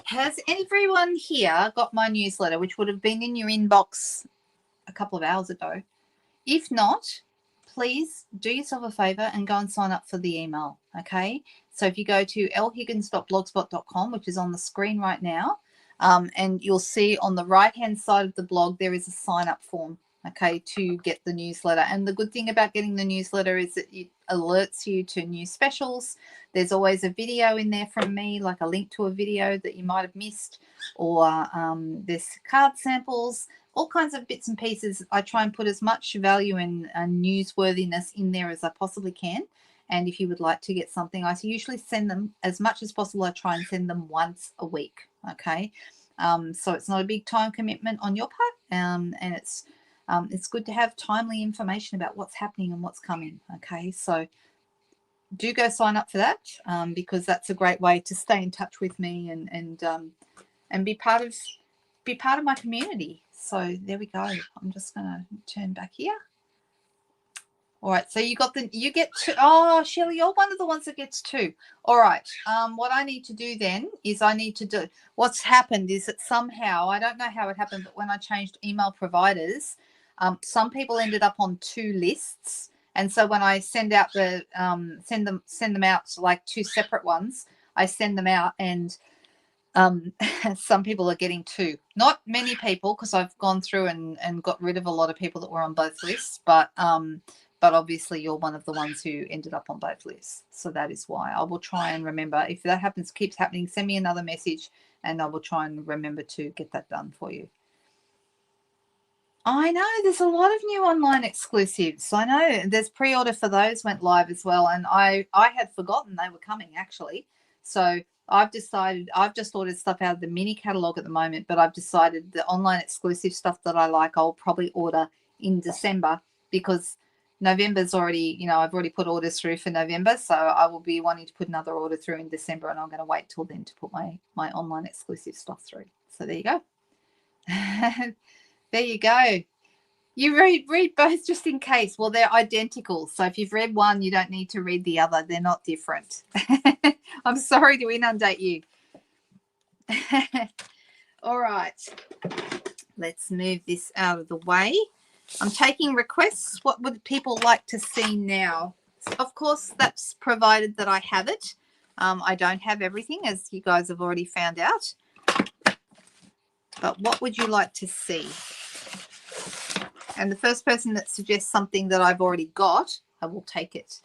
has everyone here got my newsletter, which would have been in your inbox a couple of hours ago? If not, please do yourself a favor and go and sign up for the email, okay? So if you go to lhiggins.blogspot.com, which is on the screen right now, and you'll see on the right-hand side of the blog, there is a sign-up form, okay, to get the newsletter. And the good thing about getting the newsletter is that it alerts you to new specials. There's always a video in there from me, like a link to a video that you might have missed, or there's card samples, all kinds of bits and pieces. I try and put as much value and newsworthiness in there as I possibly can. And if you would like to get something, I usually send them as much as possible. I try and send them once a week, okay? So it's not a big time commitment on your part, and it's good to have timely information about what's happening and what's coming, okay? So do go sign up for that, because that's a great way to stay in touch with me and be part of my community. So there we go. I'm just going to turn back here. All right, so you get two. Oh, Shelley, you're one of the ones that gets two. All right, what I need to do then is what's happened is that somehow, I don't know how it happened, but when I changed email providers, some people ended up on two lists. And so when I send out send them out to like two separate ones, I send them out, and some people are getting two. Not many people, because I've gone through and got rid of a lot of people that were on both lists, but obviously you're one of the ones who ended up on both lists. So that is why. I will try and remember. If that keeps happening, send me another message and I will try and remember to get that done for you. I know there's a lot of new online exclusives. I know there's pre-order for those went live as well, and I had forgotten they were coming actually. So I've decided I've just ordered stuff out of the mini catalog at the moment, but I've decided the online exclusive stuff that I like I'll probably order in December because November's already, I've already put orders through for November, so I will be wanting to put another order through in December, and I'm going to wait till then to put my online exclusive stuff through. So there you go. There you go. You read both just in case. Well, they're identical. So if you've read one, you don't need to read the other. They're not different. I'm sorry to inundate you. All right. Let's move this out of the way. I'm taking requests. What would people like to see now? Of course, that's provided that I have it. I don't have everything, as you guys have already found out. But what would you like to see? And the first person that suggests something that I've already got, I will take it.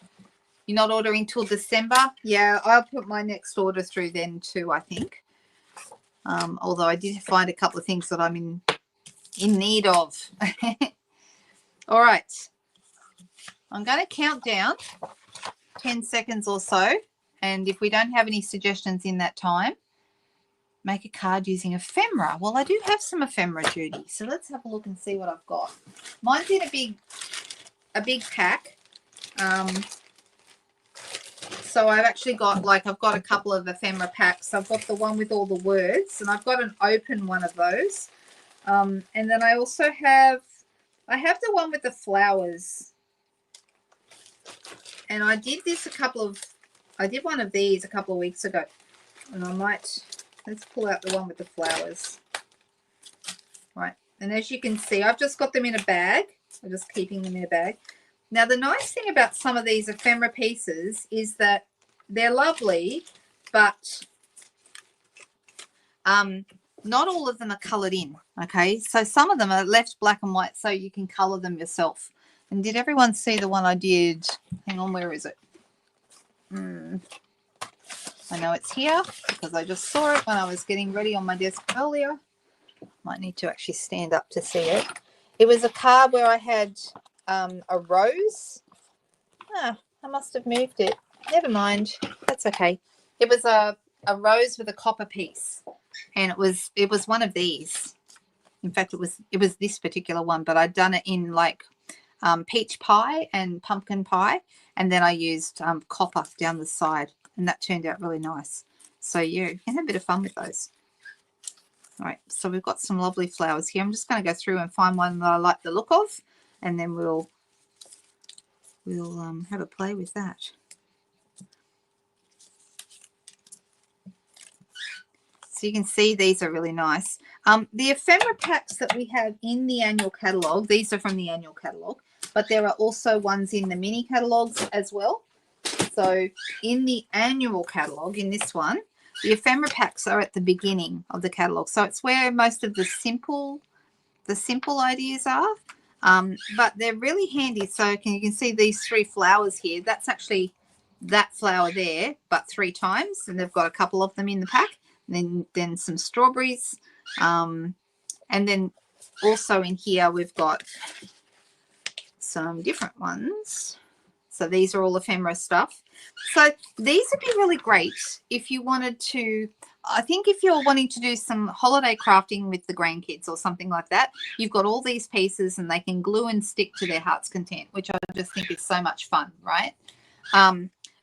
You're not ordering till December? Yeah, I'll put my next order through then too, I think. Although I did find a couple of things that I'm in need of. All right. I'm going to count down 10 seconds or so. And if we don't have any suggestions in that time, make a card using ephemera. Well, I do have some ephemera, Judy. So let's have a look and see what I've got. Mine's in a big pack. So I've actually got I've got a couple of ephemera packs. I've got the one with all the words, and I've got an open one of those. And then I also have the one with the flowers. And I did one of these a couple of weeks ago. And let's pull out the one with the flowers. Right. And as you can see, I've just got them in a bag. I'm just keeping them in a bag. Now, the nice thing about some of these ephemera pieces is that they're lovely, but not all of them are coloured in, okay? So some of them are left black and white so you can colour them yourself. And did everyone see the one I did? Hang on, where is it? I know it's here because I just saw it when I was getting ready on my desk earlier. Might need to actually stand up to see it. It was a card where I had a rose. I must have moved it. Never mind. That's okay. It was a rose with a copper piece, and it was one of these. In fact, it was this particular one, but I'd done it in peach pie and pumpkin pie, and then I used copper down the side, and that turned out really nice. So yeah, you can have a bit of fun with those. All right, so we've got some lovely flowers here. I'm just going to go through and find one that I like the look of, and then we'll have a play with that. So you can see these are really nice. The ephemera packs that we have in the annual catalogue, these are from the annual catalogue, but there are also ones in the mini catalogues as well. So in the annual catalogue, in this one, the ephemera packs are at the beginning of the catalogue. So it's where most of the simple ideas are. But they're really handy. So you can see these 3 flowers here. That's actually that flower there, but 3 times. And they've got a couple of them in the pack. And then some strawberries. And then also in here we've got some different ones. So these are all ephemera stuff. So these would be really great if you wanted to, I think if you're wanting to do some holiday crafting with the grandkids or something like that, you've got all these pieces and they can glue and stick to their heart's content, which I just think is so much fun, right?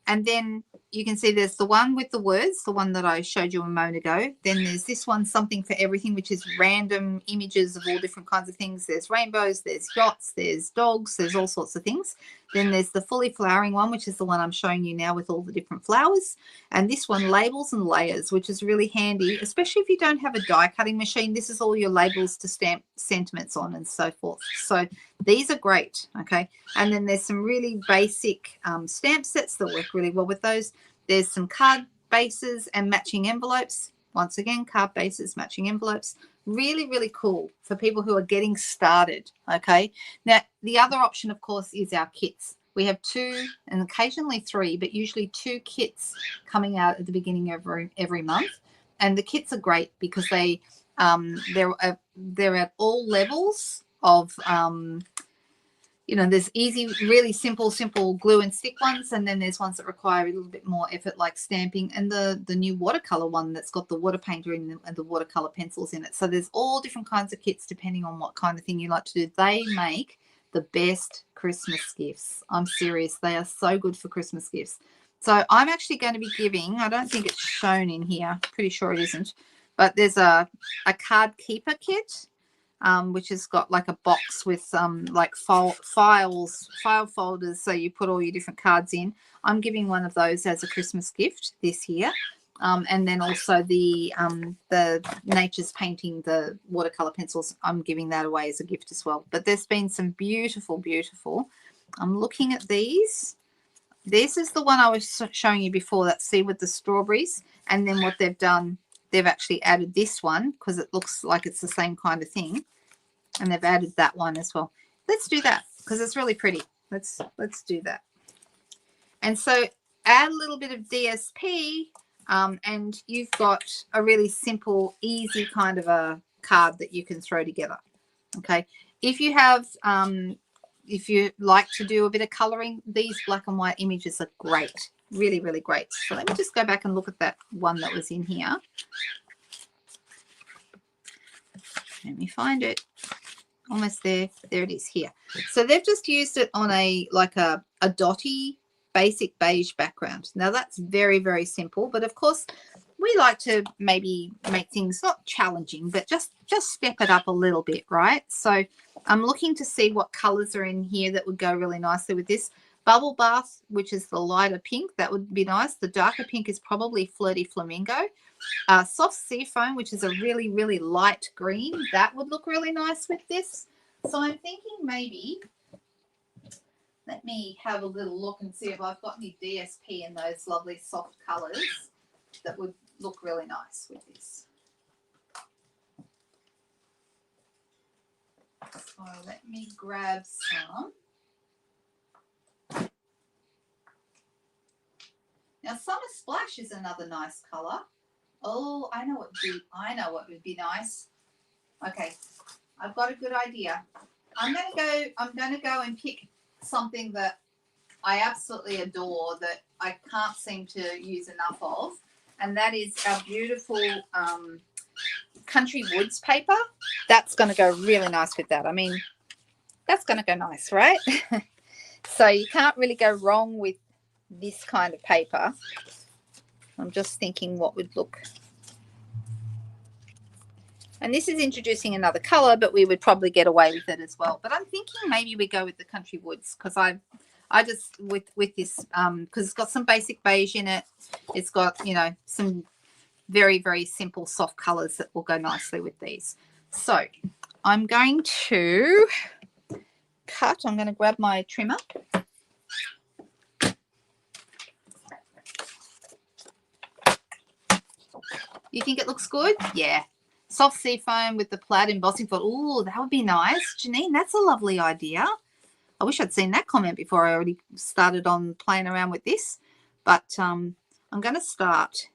And then you can see there's the one with the words, the one that I showed you a moment ago. Then there's this one, Something for Everything, which is random images of all different kinds of things. There's rainbows, there's yachts, there's dogs, there's all sorts of things. Then there's the fully flowering one, which is the one I'm showing you now with all the different flowers. And this one, Labels and Layers, which is really handy, especially if you don't have a die cutting machine. This is all your labels to stamp sentiments on and so forth. So these are great, okay? And then there's some really basic stamp sets that work really well with those. There's some card bases and matching envelopes. Once again, card bases, matching envelopes. Really, really cool for people who are getting started, okay? Now, the other option, of course, is our kits. We have 2 and occasionally 3, but usually 2 kits coming out at the beginning of every month. And the kits are great because they're at all levels of you know, there's easy, really simple glue and stick ones, and then there's ones that require a little bit more effort, like stamping, and the new watercolor one that's got the water painter and the watercolor pencils in it. So there's all different kinds of kits depending on what kind of thing you like to do. They make the best Christmas gifts. I'm serious. They are so good for Christmas gifts. So I'm actually going to be giving, I don't think it's shown in here, pretty sure it isn't, but there's a card keeper kit, which has got like a box with like file folders, so you put all your different cards in. I'm giving one of those as a Christmas gift this year. And then also the Nature's Painting, the watercolor pencils, I'm giving that away as a gift as well. But there's been some beautiful, I'm looking at these. This is the one I was showing you before, that see with the strawberries. And then what they've done, they've actually added this one because it looks like it's the same kind of thing. And they've added that one as well. Let's do that because it's really pretty. Let's do that. And so add a little bit of DSP, and you've got a really simple, easy kind of a card that you can throw together. Okay. If you have, if you like to do a bit of coloring, these black and white images are great. Really, really great. So let me just go back and look at that one that was in here. Let me find it. Almost there. There it is here. So they've just used it on a dotty basic beige background. Now that's very, very simple, but of course we like to maybe make things not challenging, but just step it up a little bit, right? So I'm looking to see what colors are in here that would go really nicely with this. Bubble Bath, which is the lighter pink, that would be nice. The darker pink is probably Flirty Flamingo. Soft Seafoam, which is a really, really light green, that would look really nice with this. So I'm thinking maybe, let me have a little look and see if I've got any DSP in those lovely soft colours that would look really nice with this. So let me grab some. Now Summer Splash is another nice colour. Oh, I know what would be nice. Okay, I've got a good idea. I'm gonna go and pick something that I absolutely adore that I can't seem to use enough of, and that is our beautiful Country Woods paper. That's going to go really nice with that. I mean, that's going to go nice, right? So you can't really go wrong with this kind of paper. I'm just thinking what would look. And this is introducing another color, but we would probably get away with it as well. But I'm thinking maybe we go with the Country Woods because I just with this because it's got some basic beige in it. It's got, you know, some very, very simple soft colors that will go nicely with these. So I'm going to cut. I'm going to grab my trimmer. You think it looks good? Yeah. Soft Seafoam with the plaid embossing fold. Oh, that would be nice. Janine, that's a lovely idea. I wish I'd seen that comment before I already started on playing around with this. But I'm going to start.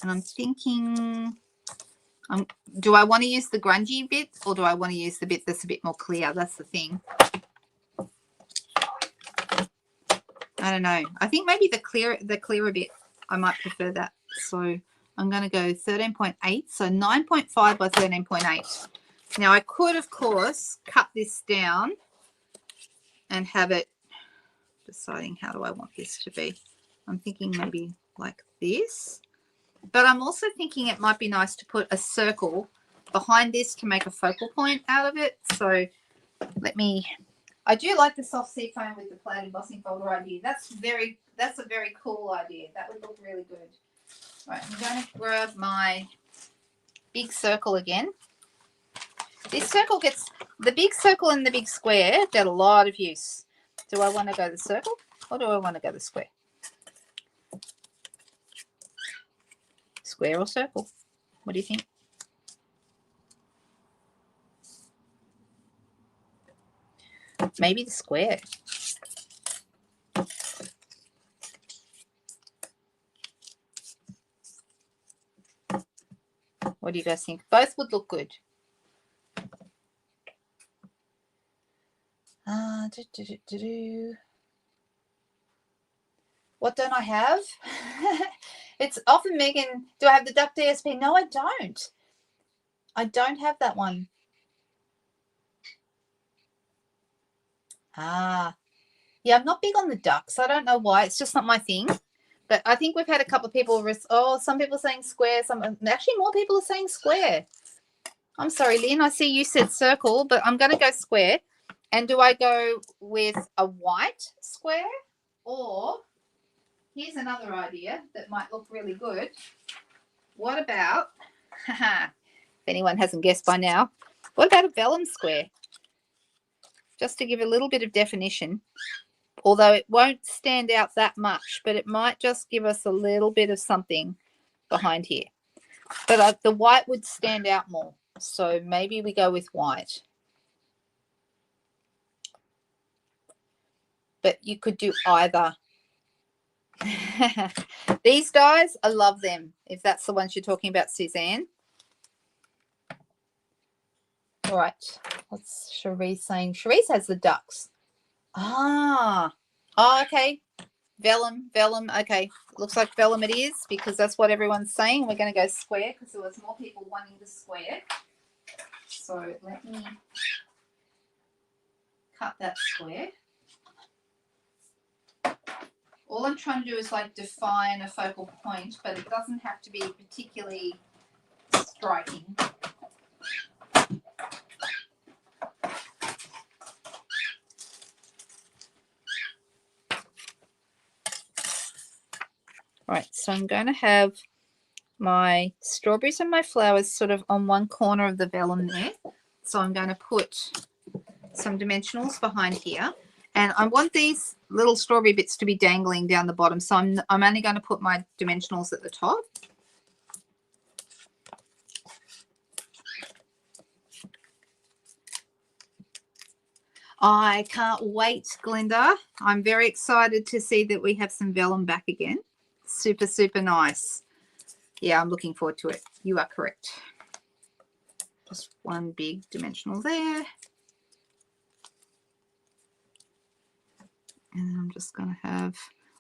And I'm thinking, do I want to use the grungy bit or do I want to use the bit that's a bit more clear? That's the thing. I don't know. I think maybe the clearer bit, I might prefer that. So I'm going to go 13.8. So 9.5 by 13.8. Now I could, of course, cut this down and have it, deciding how do I want this to be. I'm thinking maybe like this. But I'm also thinking it might be nice to put a circle behind this to make a focal point out of it. So let me, I do like the Soft Seafoam with the plaid embossing folder idea. That's a very cool idea. That would look really good. All right, I'm going to grab my big circle again. This circle gets, the big circle and the big square get a lot of use. Do I want to go the circle or do I want to go the square? Square or circle? What do you think? Maybe the square. What do you guys think? Both would look good. What don't I have? It's often Megan. Do I have the duck DSP? No, I don't. I don't have that one. Ah, yeah, I'm not big on the ducks. I don't know why. It's just not my thing. But I think we've had a couple of people. Some people saying square. Actually, more people are saying square. I'm sorry, Lynn. I see you said circle, but I'm going to go square. And do I go with a white square, or here's another idea that might look really good. What about, if anyone hasn't guessed by now, what about a vellum square? Just to give a little bit of definition, although it won't stand out that much, but it might just give us a little bit of something behind here. But the white would stand out more, so maybe we go with white. But you could do either. These dies, I love them, if that's the ones you're talking about, Suzanne. All right, what's Cherise saying? Cherise has the ducks. Oh, okay. Vellum. Okay, looks like vellum it is, because that's what everyone's saying. We're going to go square because there was more people wanting the square. So let me cut that square. All I'm trying to do is like define a focal point, but it doesn't have to be particularly striking. Right, so I'm going to have my strawberries and my flowers sort of on one corner of the vellum there. So I'm going to put some dimensionals behind here. And I want these little strawberry bits to be dangling down the bottom. So I'm only going to put my dimensionals at the top. I can't wait, Glinda. I'm very excited to see that we have some vellum back again. Super, super nice. Yeah, I'm looking forward to it. You are correct. Just one big dimensional there. And then I'm just going to have,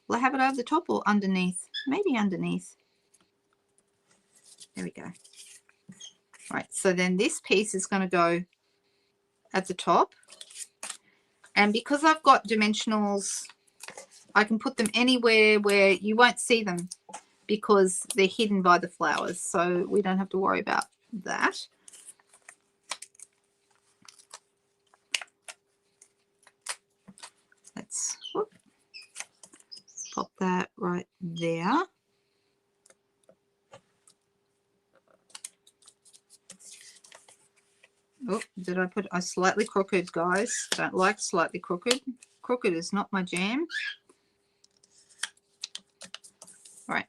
will I have it over the top or underneath? Maybe underneath. There we go. Right, so then this piece is going to go at the top. And because I've got dimensionals, I can put them anywhere where you won't see them because they're hidden by the flowers. So we don't have to worry about that. Let's pop that right there. Oh, did I put a slightly crooked, guys? Don't like slightly crooked. Crooked is not my jam. Right.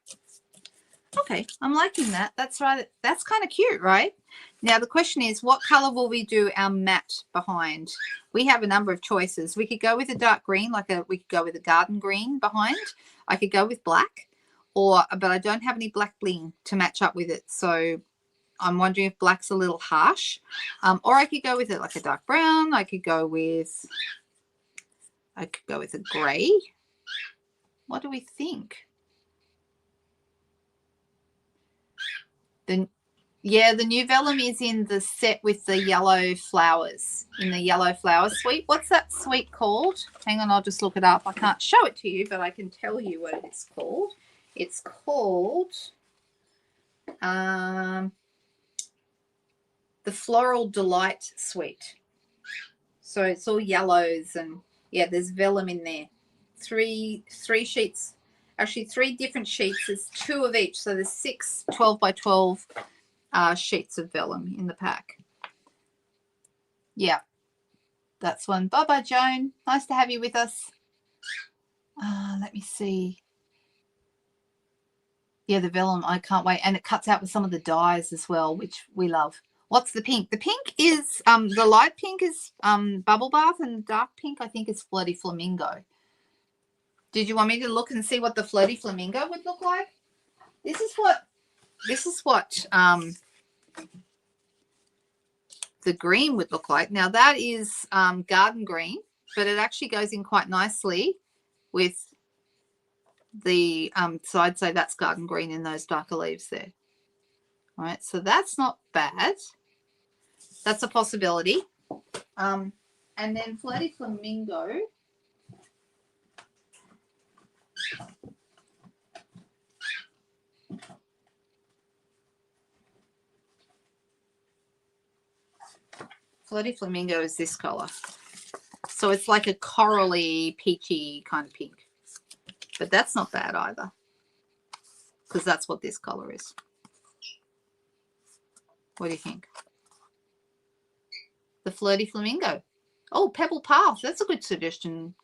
Okay, I'm liking that. That's right. That's kind of cute, right? Now the question is, what color will we do our matte behind? We have a number of choices. We could go with a dark green, we could go with a garden green behind. I could go with black, but I don't have any black bling to match up with it. So I'm wondering if black's a little harsh. Or I could go with it like a dark brown. I could go with a gray. What do we think? Yeah, the new vellum is in the set with the yellow flowers, in the yellow flower suite. What's that suite called? Hang on, I'll just look it up. I can't show it to you, but I can tell you what it's called. It's called the Floral Delight Suite. So it's all yellows, and yeah, there's vellum in there. Three sheets, actually 3 different sheets. There's 2 of each, so there's 6 12 by 12 sheets of vellum in the pack. Yeah, that's one. Bye-bye, Joan. Nice to have you with us. Let me see. Yeah, the vellum, I can't wait. And it cuts out with some of the dyes as well, which we love. What's the pink? The pink is, the light pink is Bubble Bath, and the dark pink, I think, is Flirty Flamingo. Did you want me to look and see what the Flirty Flamingo would look like? This is what the green would look like. Now that is garden green, but it actually goes in quite nicely with the, so I'd say that's garden green in those darker leaves there. All right, so that's not bad. That's a possibility. And then Flirty Flamingo. Flirty Flamingo is this color. So it's like a corally, peachy kind of pink. But that's not bad either, because that's what this color is. What do you think? The Flirty Flamingo. Oh, Pebble Path. That's a good suggestion,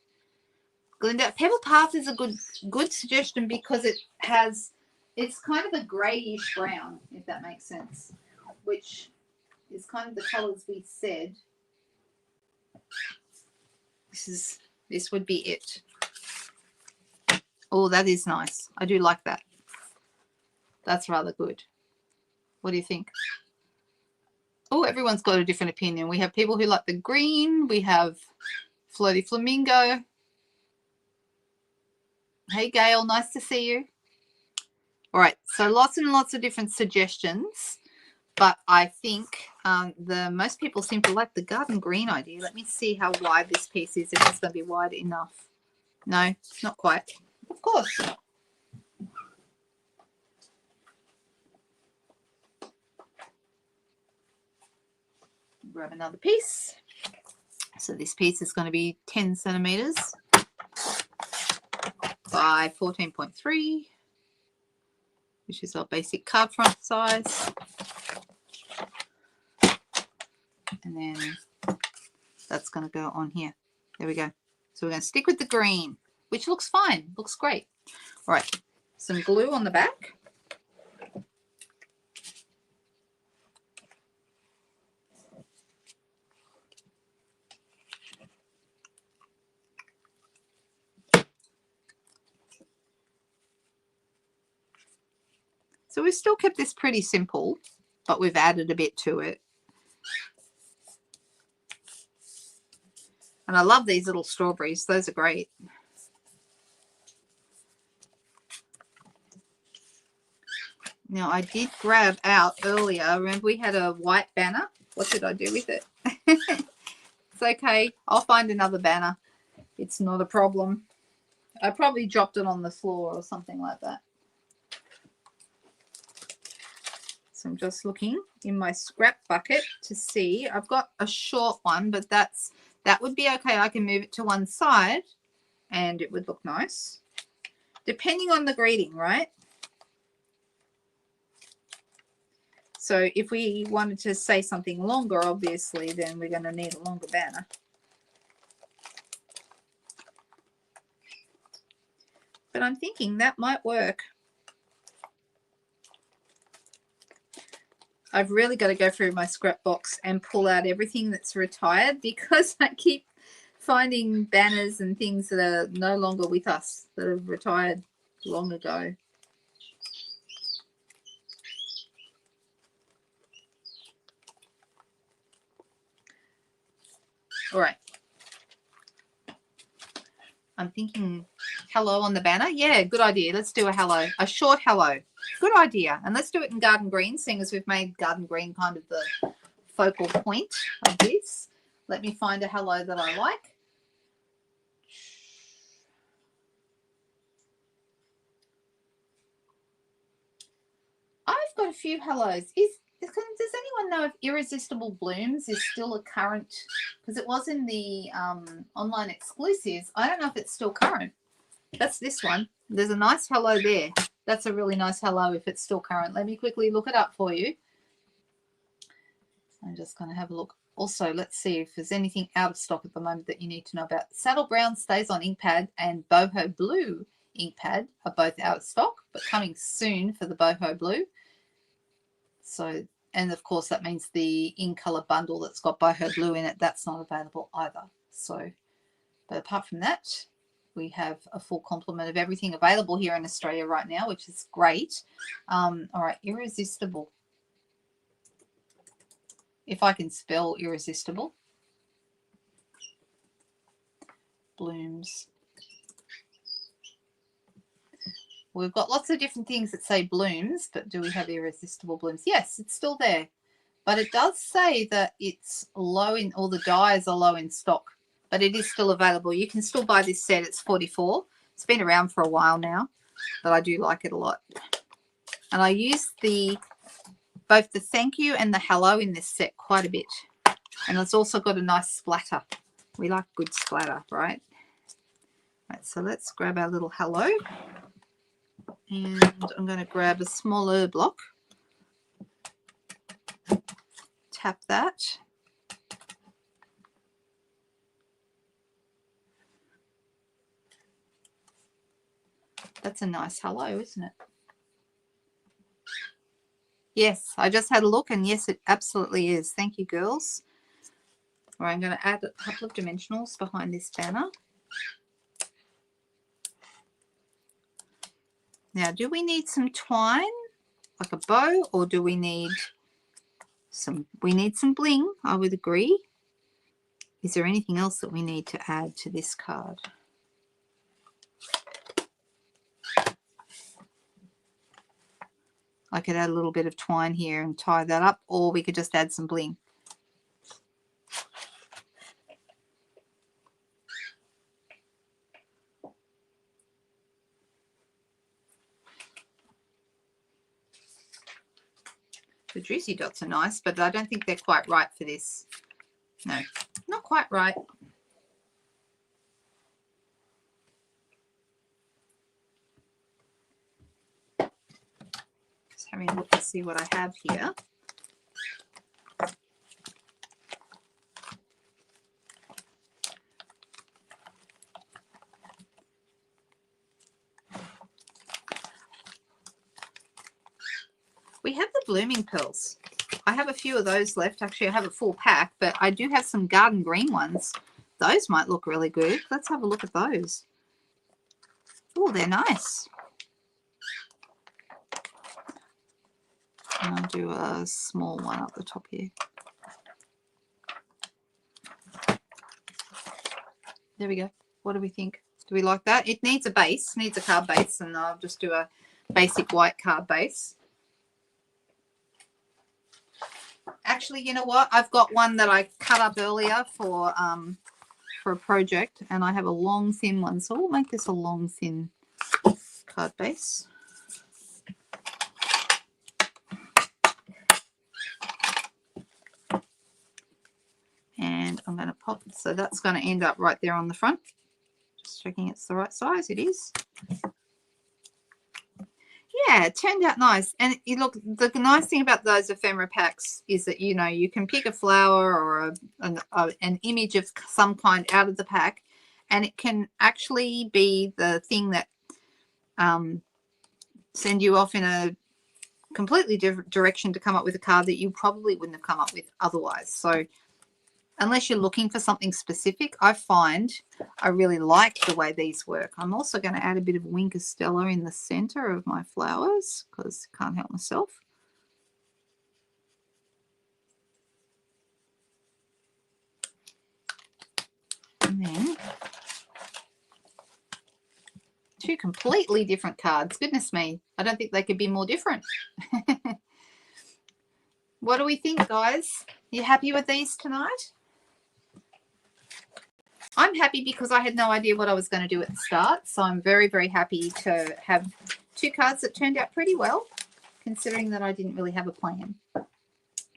Glinda. Pebble Path is a good suggestion because it's kind of a grayish brown, if that makes sense, which is kind of the colors we said. This would be it. Oh, that is nice. I do like that. That's rather good. What do you think? Oh, everyone's got a different opinion. We have people who like the green. We have Flirty Flamingo. Hey, Gail, nice to see you. All right, so lots and lots of different suggestions, but I think the most people seem to like the garden green idea. Let me see how wide this piece is, if it's going to be wide enough. No, not quite. Of course. Grab another piece. So this piece is going to be 10 centimeters by 14.3, which is our basic card front size. And then that's going to go on here. There we go. So we're going to stick with the green, which looks fine. Looks great. All right. Some glue on the back. So we've still kept this pretty simple, but we've added a bit to it. And I love these little strawberries. Those are great. Now, I did grab out earlier. Remember, we had a white banner. What did I do with it? It's okay. I'll find another banner. It's not a problem. I probably dropped it on the floor or something like that. So I'm just looking in my scrap bucket to see. I've got a short one, but that would be okay. I can move it to one side and it would look nice. Depending on the greeting, right? So if we wanted to say something longer, obviously, then we're going to need a longer banner. But I'm thinking that might work. I've really got to go through my scrap box and pull out everything that's retired, because I keep finding banners and things that are no longer with us, that have retired long ago. All right. I'm thinking hello on the banner. Yeah, good idea. Let's do a hello, a short hello. Good idea. And let's do it in garden green, seeing as we've made garden green kind of the focal point of this. Let me find a hello that I like. I've got a few hellos. Does anyone know if Irresistible Blooms is still a current? Because it was in the online exclusives. I don't know if it's still current. That's this one. There's a nice hello there. That's a really nice hello if it's still current. Let me quickly look it up for you. I'm just going to have a look. Also, let's see if there's anything out of stock at the moment that you need to know about. Saddle Brown stays on ink pad and Boho Blue ink pad are both out of stock, but coming soon for the Boho Blue. So, and of course that means the in color bundle that's got Boho Blue in it, that's not available either. So, but apart from that, we have a full complement of everything available here in Australia right now, which is great. All right, Irresistible. if I can spell irresistible. Blooms. We've got lots of different things that say blooms, but do we have irresistible blooms? Yes, it's still there. But it does say that it's low in, all the dyes are low in stock, but it is still available. You can still buy this set. It's 44. It's been around for a while now, but I do like it a lot. And I use both the thank you and the hello in this set quite a bit. And it's also got a nice splatter. We like good splatter, right? Right, so let's grab our little hello. And I'm going to grab a smaller block. Tap that. That's a nice hello, isn't it? Yes, I just had a look, and yes, it absolutely is. Thank you, girls. All right, I'm going to add a couple of dimensionals behind this banner. Now, do we need some twine, like a bow, or do we need some bling? I would agree. Is there anything else that we need to add to this card? I could add a little bit of twine here and tie that up, or we could just add some bling. The juicy dots are nice, but I don't think they're quite right for this. No, not quite right. Just having a look to see what I have here. We have the blooming pearls. I have a few of those left. Actually, I have a full pack, but I do have some garden green ones. Those might look really good. Let's have a look at those. Oh, they're nice. And I'll do a small one up the top here. There we go. What do we think? Do we like that? It needs a base, needs a card base, and I'll just do a basic white card base. Actually, you know what? I've got one that I cut up earlier for a project, and I have a long, thin one. So we'll make this a long, thin card base. And I'm going to pop it. So that's going to end up right there on the front. Just checking it's the right size. It is. Yeah, it turned out nice. And you look, the nice thing about those ephemera packs is that, you know, you can pick a flower or an image of some kind out of the pack, and it can actually be the thing that send you off in a completely different direction to come up with a card that you probably wouldn't have come up with otherwise. So unless you're looking for something specific, I find I really like the way these work. I'm also going to add a bit of Wink of Stella in the center of my flowers because I can't help myself. And then two completely different cards. Goodness me. I don't think they could be more different. What do we think, guys? You happy with these tonight? I'm happy because I had no idea what I was going to do at the start. So I'm very, very happy to have two cards that turned out pretty well, considering that I didn't really have a plan.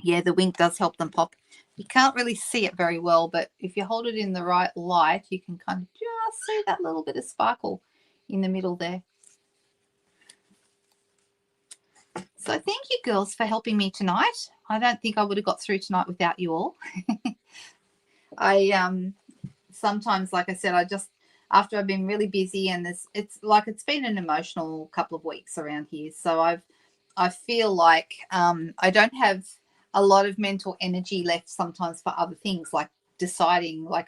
Yeah, the wink does help them pop. You can't really see it very well, but if you hold it in the right light, you can kind of just see that little bit of sparkle in the middle there. So thank you, girls, for helping me tonight. I don't think I would have got through tonight without you all. Sometimes, like I said, I just, after I've been really busy, and it's been an emotional couple of weeks around here. So I feel like I don't have a lot of mental energy left sometimes for other things, like deciding what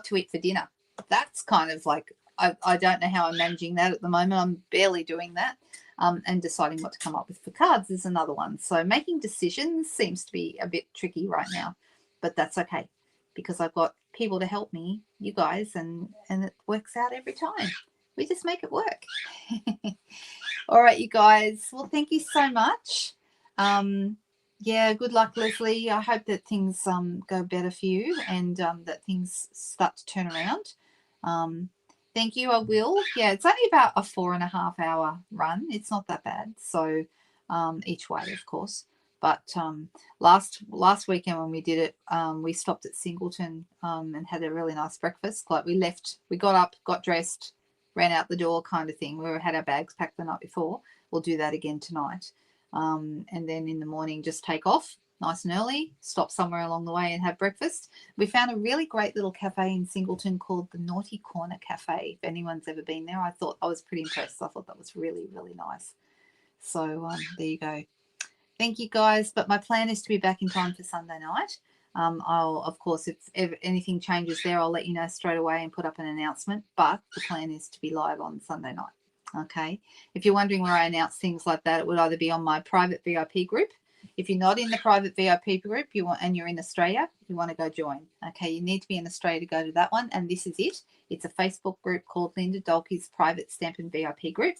to eat for dinner. That's kind of like, I don't know how I'm managing that at the moment. I'm barely doing that. and deciding what to come up with for cards is another one. So making decisions seems to be a bit tricky right now, but that's okay because I've got people to help me, you guys, and it works out every time. We just make it work. All right, you guys. Well, thank you so much. Yeah, good luck, Leslie. I hope that things go better for you and that things start to turn around. Thank you. I will. Yeah, it's only about a 4.5 hour run. It's not that bad. So each way, of course. But last weekend when we did it, we stopped at Singleton and had a really nice breakfast. Like we got up, got dressed, ran out the door kind of thing. We had our bags packed the night before. We'll do that again tonight. And then in the morning just take off nice and early, stop somewhere along the way and have breakfast. We found a really great little cafe in Singleton called the Naughty Corner Cafe. If anyone's ever been there, I was pretty impressed. I thought that was really, really nice. So there you go. Thank you, guys. But my plan is to be back in time for Sunday night. I'll, of course, if anything changes there, I'll let you know straight away and put up an announcement. But the plan is to be live on Sunday night. Okay. If you're wondering where I announce things like that, it would either be on my private VIP group. If you're not in the private VIP group and you're in Australia, you want to go join. Okay. You need to be in Australia to go to that one. And this is it. It's a Facebook group called Linda Dolke's Private Stampin' VIP group.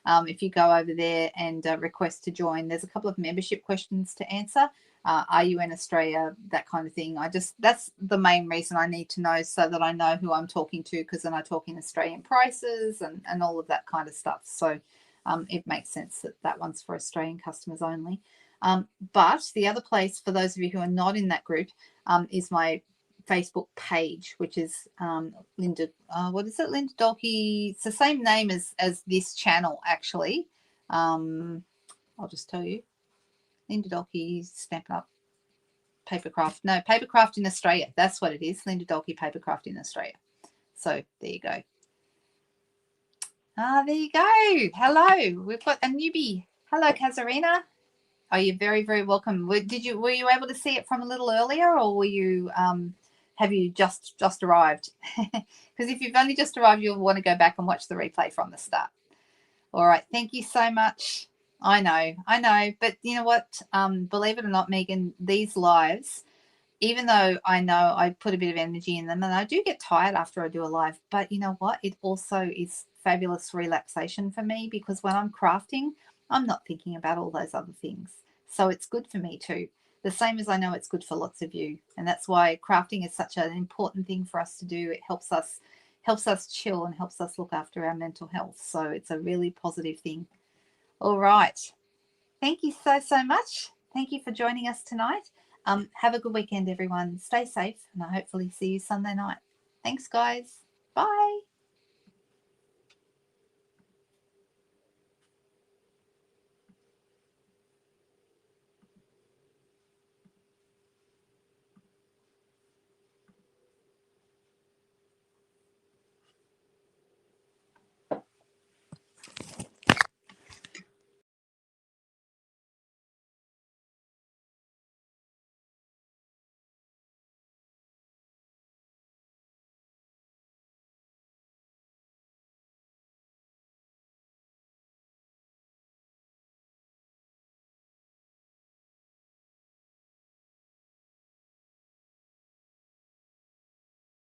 If you go over there and request to join, there's a couple of membership questions to answer. Are you in Australia? That kind of thing. That's the main reason I need to know so that I know who I'm talking to, because then I talk in Australian prices and all of that kind of stuff. So it makes sense that one's for Australian customers only. But the other place for those of you who are not in that group is my Facebook page, which is Linda, what is it? Linda Dolke. It's the same name as this channel, actually. I'll just tell you. Linda Dolke, Stampin' Up, Papercraft. No, Papercraft in Australia. That's what it is. Linda Dolke, Papercraft in Australia. So there you go. There you go. Hello. We've got a newbie. Hello, Kazarina. Oh, you're very, very welcome. Were you able to see it from a little earlier, or were you have you just arrived? Because if you've only just arrived, you'll want to go back and watch the replay from the start. All right. Thank you so much. I know. But you know what? Believe it or not, Megan, these lives, even though I know I put a bit of energy in them and I do get tired after I do a live, but you know what? It also is fabulous relaxation for me, because when I'm crafting, I'm not thinking about all those other things. So it's good for me too. The same as I know it's good for lots of you. And that's why crafting is such an important thing for us to do. It helps us chill and helps us look after our mental health. So it's a really positive thing. All right. Thank you so much. Thank you for joining us tonight. Have a good weekend, everyone. Stay safe, and I'll hopefully see you Sunday night. Thanks, guys. Bye.